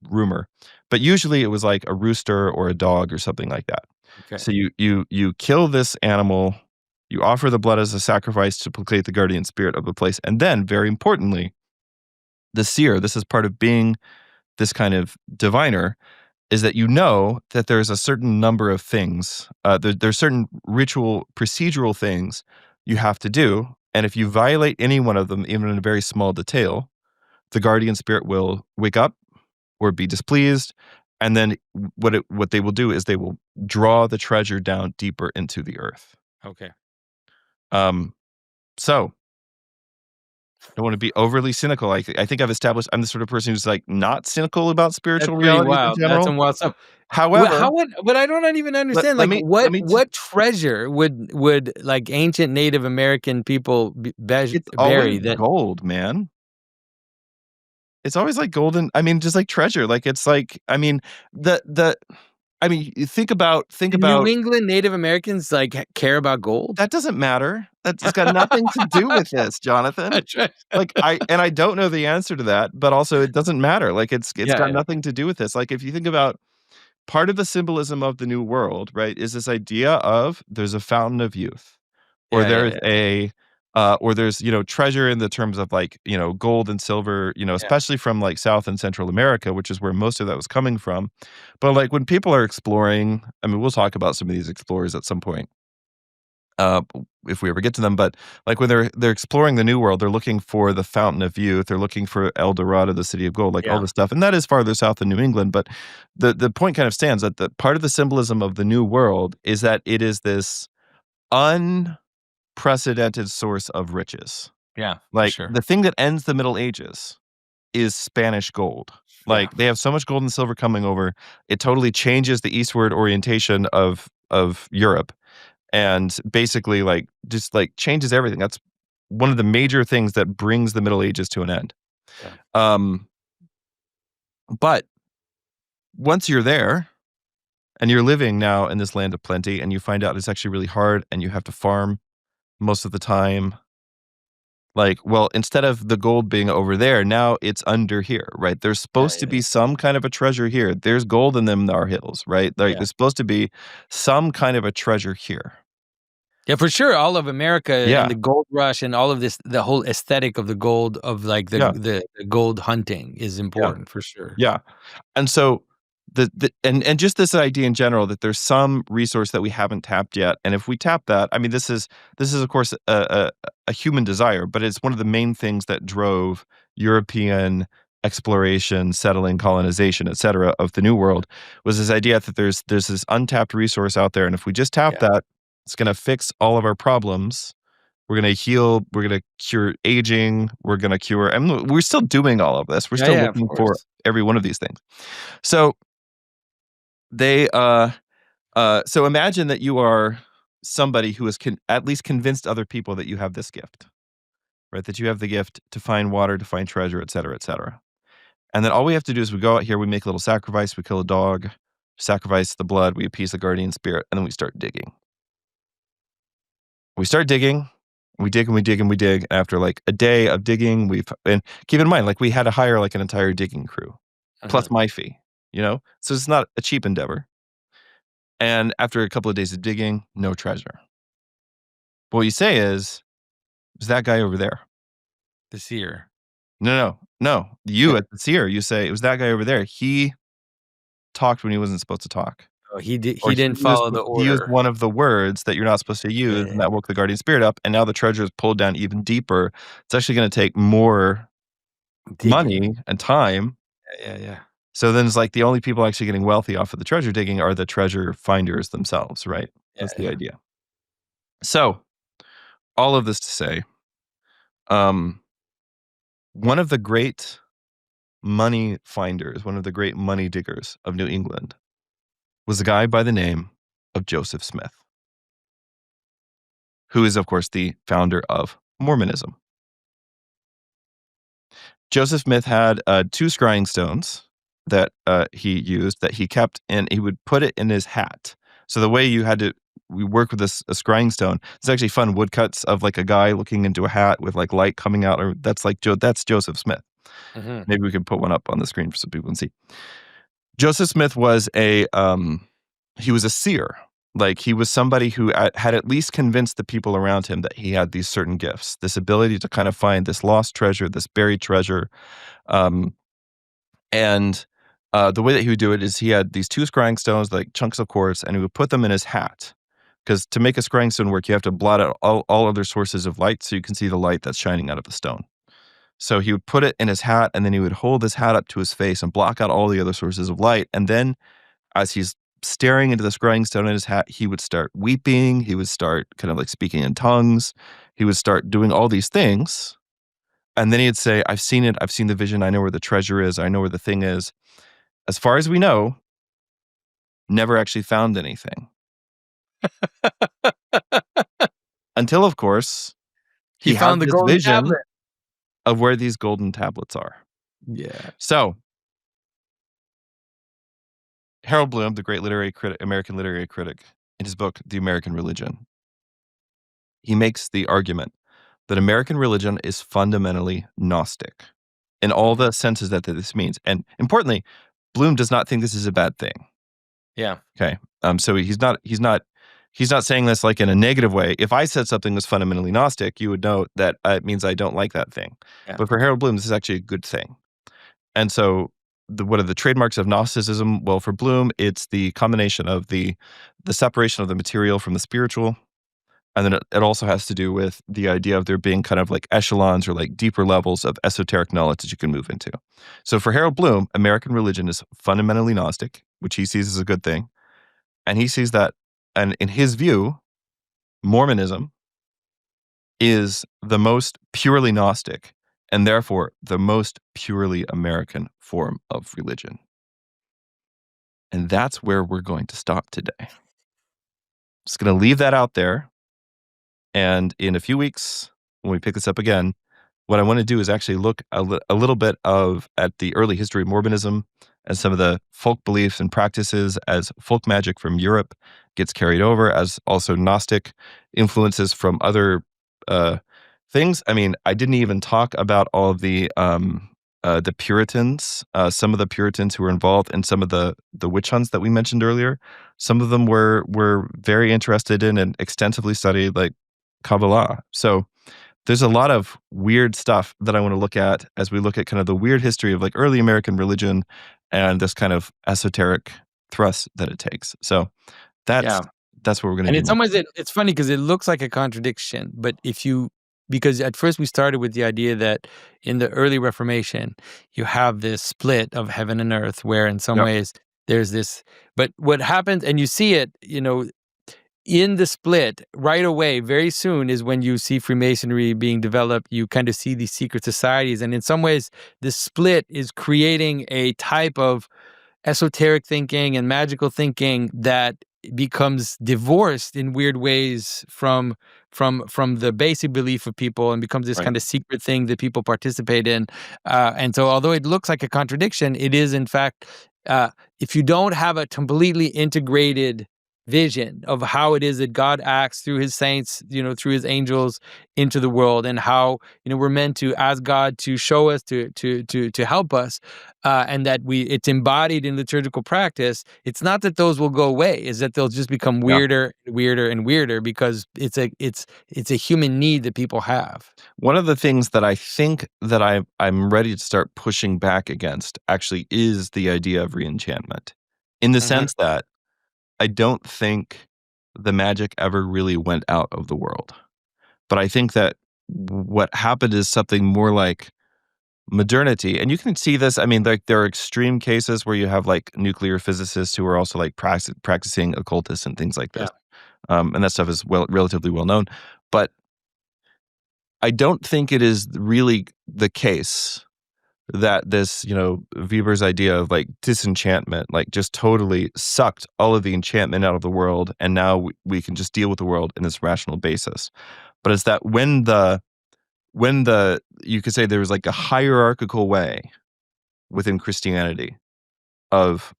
rumor, but usually it was a rooster or a dog or something like that. Okay. So you kill this animal, you offer the blood as a sacrifice to placate the guardian spirit of the place, and then very importantly, the seer. This is part of being this kind of diviner, is that that there's a certain number of things, there's certain ritual, procedural things you have to do, and if you violate any one of them, even in a very small detail, the guardian spirit will wake up or be displeased, and then what they will do is they will draw the treasure down deeper into the earth. Okay. Um, so I don't want to be overly cynical. I think I've established I'm the sort of person who's not cynical about That's spiritual pretty realities in wild. That's general. some wild stuff. However, How would but I don't even let, understand, let me let me what treasure would, ancient Native American people It's always bury that gold, man. It's always golden. I mean, just treasure. It's the you think the New about England Native Americans, care about gold? that doesn't matter. That's got nothing to do with this, A Jonathan. tre I don't know the answer to that, but also it doesn't matter. It's Yeah, got yeah. nothing to do with this. If you think about part of the symbolism of the new world, right, is this idea of there's a fountain of youth, or Yeah, yeah, there's yeah, treasure in the terms of gold and silver, yeah. especially from South and Central America, which is where most of that was coming from. But when people are exploring, I mean, we'll talk about some of these explorers at some point, uh, if we ever get to them. But when they're exploring the New World, they're looking for the Fountain of Youth. They're looking for El Dorado, the City of Gold, all Yeah, this stuff, and that is farther south than New England. But the point kind of stands that the part of the symbolism of the New World is that it is this unprecedented source of riches. yeah, for sure. The thing that ends the Middle Ages is Spanish gold. Yeah, They have so much gold and silver coming over, it totally changes the eastward orientation of Europe, and basically just changes everything. That's one of the major things that brings the Middle Ages to an end. yeah, Um, but once you're there and you're living now in this land of plenty, and you find out it's actually really hard and you have to farm most of the time, well, instead of the gold being over there, now it's under here, right? There's yeah, supposed to yeah, be yeah. some kind of a treasure here. There's gold in them our hills, right? Yeah. There's supposed to be some kind of a treasure here. Yeah, for sure, all of America and Yeah, the gold rush and all of this, the whole aesthetic of the gold of, yeah, the gold hunting is yeah, important for sure. yeah. And so and just this idea in general that there's some resource that we haven't tapped yet, and if we tap that, I mean, this is of course a human desire, but it's one of the main things that drove European exploration, settling, colonization, etc. of the New World was this idea that there's this untapped resource out there, and if we just tap Yeah. that, it's going to fix all of our problems. We're going to heal. We're going to cure aging. We're going to cure. I mean, we're still doing all of this. We're Yeah, still yeah, of looking for course. every one of these things. So they so imagine that you are somebody who has at least convinced other people that you have this gift, right? That you have the gift to find water, to find treasure, et cetera, et cetera. And then all we have to do is we go out here, we make a little sacrifice, we kill a dog, sacrifice the blood, we appease the guardian spirit, and then we start digging. We start digging, we dig and we dig and we dig. And after like a day of digging, and keep in mind, like we had to hire like an entire digging crew, Uh-huh. plus my fee, So it's not a cheap endeavor. And after a couple of days of digging, no treasure. What you say is that guy over there. The seer. No. You at the seer, you say, it was that guy over there. He talked when he wasn't supposed to talk. Oh, he did. Or He didn't follow the he used order. one of the words that you're not supposed to Yeah, use, and yeah, that woke the guardian spirit up, and now the treasure is pulled down even deeper. It's actually gonna take more digging. money and time. Yeah, yeah, So then it's like the only people actually getting wealthy off of the treasure digging are the treasure finders themselves, right? yeah, That's the yeah. idea. So, all of this to say, um, one of the great money finders, one of the great money diggers of New England was a guy by the name of Joseph Smith, who is, of course, the founder of Mormonism. Joseph Smith had 2 scrying stones that, he used that he kept, and he would put it in his hat. So the way we work with a scrying stone, it's actually fun woodcuts of, like, a guy looking into a hat with, like, light coming out, or that's Joseph Smith. Mhm. Maybe we could put one up on the screen for so people can see. Joseph Smith was he was a seer. Like, he was somebody who had at least convinced the people around him that he had these certain gifts, this ability to kind of find this lost treasure, this buried treasure. Um, and the way that he would do it is he had these 2 scrying stones, like chunks of quartz, and he would put them in his hat. Because to make a scrying stone work, you have to blot out all other sources of light so you can see the light that's shining out of the stone. So he would put it in his hat, and then he would hold his hat up to his face and block out all the other sources of light. And then as he's staring into the scrying stone in his hat, he would start weeping. He would start kind of like speaking in tongues. He would start doing all these things. And then he'd say, I've seen it. I've seen the vision. I know where the treasure is. I know where the thing is. As far as we know, never actually found anything. Until, of course, He he had found the this golden vision tablet. of where these golden tablets are. Yeah. So Harold Bloom, the great American literary critic, in his book, The American Religion, he makes the argument that American religion is fundamentally Gnostic in all Mhm. the senses that this means. And importantly, Bloom does not think this is a bad thing. Yeah. Okay. So he's not saying this like in a negative way. If I said something was fundamentally Gnostic, you would know that it means I don't like that thing. Yeah. But for Harold Bloom, this is actually a good thing. And so what are the trademarks of Gnosticism? Well, for Bloom, it's the combination of the separation of the material from the spiritual. And then it also has to do with the idea of there being kind of like echelons or like deeper levels of esoteric knowledge that you can move into. So for Harold Bloom, American religion is fundamentally Gnostic, which he sees as a good thing. And he sees that, and in his view, Mormonism is the most purely Gnostic and therefore the most purely American form of religion. And that's where we're going to stop today. Just going to leave that out there. And in a few weeks, when we pick this up again, what I want to do is actually look a little bit at the early history of Mormonism and some of the folk beliefs and practices as folk magic from Europe gets carried over, as also Gnostic influences from other uh, things. I mean, I didn't even talk about all of the Puritans, some of the Puritans who were involved in some of the witch hunts that we mentioned earlier. Some of them were very interested in and extensively studied like Kabbalah. So there's a lot of weird stuff that I want to look at as we look at kind of the weird history of like early American religion and this kind of esoteric thrust that it takes. So that's Yeah. that's what we're going And to in do some next ways week. it's funny because it looks like a contradiction, but if you because at first we started with the idea that in the early Reformation, you have this split of heaven and earth, where in some Yep. ways there's this, but what happens, and you see it, in the split right away, very soon is when you see Freemasonry being developed. You kind of see these secret societies. And in some ways, the split is creating a type of esoteric thinking and magical thinking that becomes divorced in weird ways from the basic belief of people, and becomes this Right. kind of secret thing that people participate in. And so although it looks like a contradiction, it is in fact, if you don't have a completely integrated vision of how it is that God acts through his saints, through his angels into the world, and how, we're meant to ask God to show us, to help us, and that it's embodied in liturgical practice. It's not that those will go away; is that they'll just become Yeah. weirder, weirder, and weirder, because it's a human need that people have. One of the things that I think that I'm ready to start pushing back against actually is the idea of reenchantment, in the Mhm. sense that I don't think the magic ever really went out of the world. But I think that what happened is something more like modernity. And you can see this. I mean, like, there are extreme cases where you have like nuclear physicists who are also like practicing occultists and things like Yeah. this. And that stuff is relatively well known. But I don't think it is really the case that this, Weber's idea of like disenchantment, like just totally sucked all of the enchantment out of the world, and now we can just deal with the world in this rational basis. But it's that when the you could say there was like a hierarchical way within Christianity of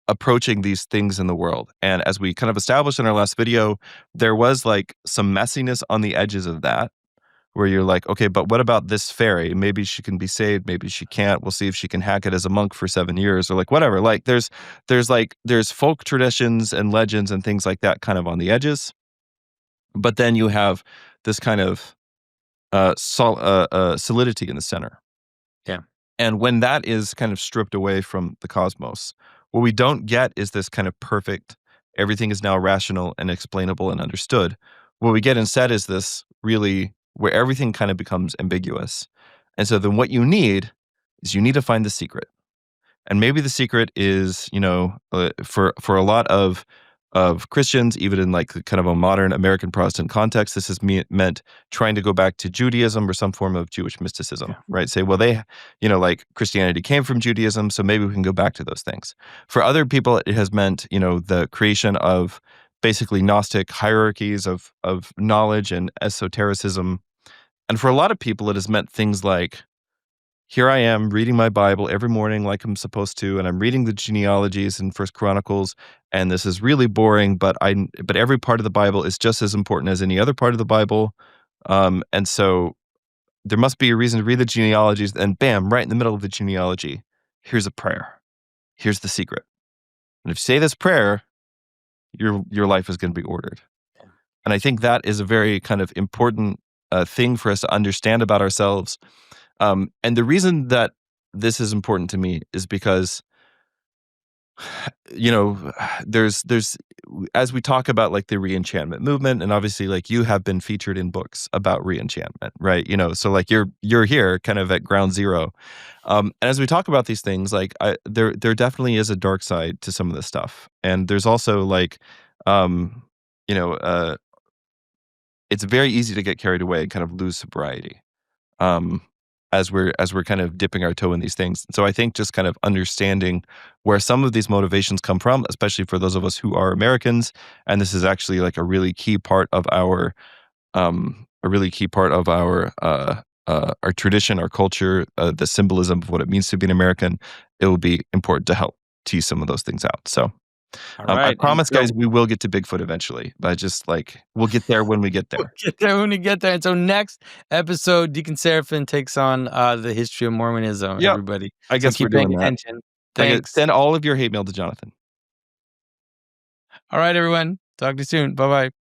approaching these things in the world. And as we kind of established in our last video, there was like some messiness on the edges of that, where you're like, okay, but what about this fairy? Maybe she can be saved, maybe she can't. We'll see if she can hack it as a monk for 7 years, or like whatever. Like there's folk traditions and legends and things like that kind of on the edges. But then you have this kind of solidity in the center. Yeah. And when that is kind of stripped away from the cosmos, what we don't get is this kind of perfect, everything is now rational and explainable and understood. What we get instead is this really where everything kind of becomes ambiguous. And so then what you need is you need to find the secret. And maybe the secret is, for a lot of Christians, even in like kind of a modern American Protestant context, this has meant trying to go back to Judaism or some form of Jewish mysticism, Yeah. right? Say, well, like Christianity came from Judaism, so maybe we can go back to those things. For other people, it has meant, the creation of basically Gnostic hierarchies of knowledge and esotericism. And for a lot of people, it has meant things like, here I am reading my Bible every morning like I'm supposed to, and I'm reading the genealogies in First Chronicles, and this is really boring, but every part of the Bible is just as important as any other part of the Bible. And so there must be a reason to read the genealogies, and bam, right in the middle of the genealogy, here's a prayer. Here's the secret. And if you say this prayer, your life is going to be ordered. And I think that is a very kind of important thing for us to understand about ourselves. And the reason that this is important to me is because, you know, there's as we talk about like the reenchantment movement, and obviously like you have been featured in books about reenchantment, right? So like you're here kind of at ground zero. And as we talk about these things, like there definitely is a dark side to some of this stuff, and there's also like, um, you know, uh, it's very easy to get carried away and kind of lose sobriety. Um, as we're kind of dipping our toe in these things. So I think just kind of understanding where some of these motivations come from, especially for those of us who are Americans, and this is actually like a really key part of our tradition, our culture, the symbolism of what it means to be an American. It will be important to help tease some of those things out. So All I right. And promise, guys, so we will get to Bigfoot eventually. But just like we'll get there when we get we'll there. get there when we get there. And so next episode, Deacon Seraphim takes on the history of Mormonism, Yep, everybody. I So guess we're keep paying doing that. attention. I guess Thanks. send all of your hate mail to Jonathan. All right, everyone. Talk to you soon. Bye bye.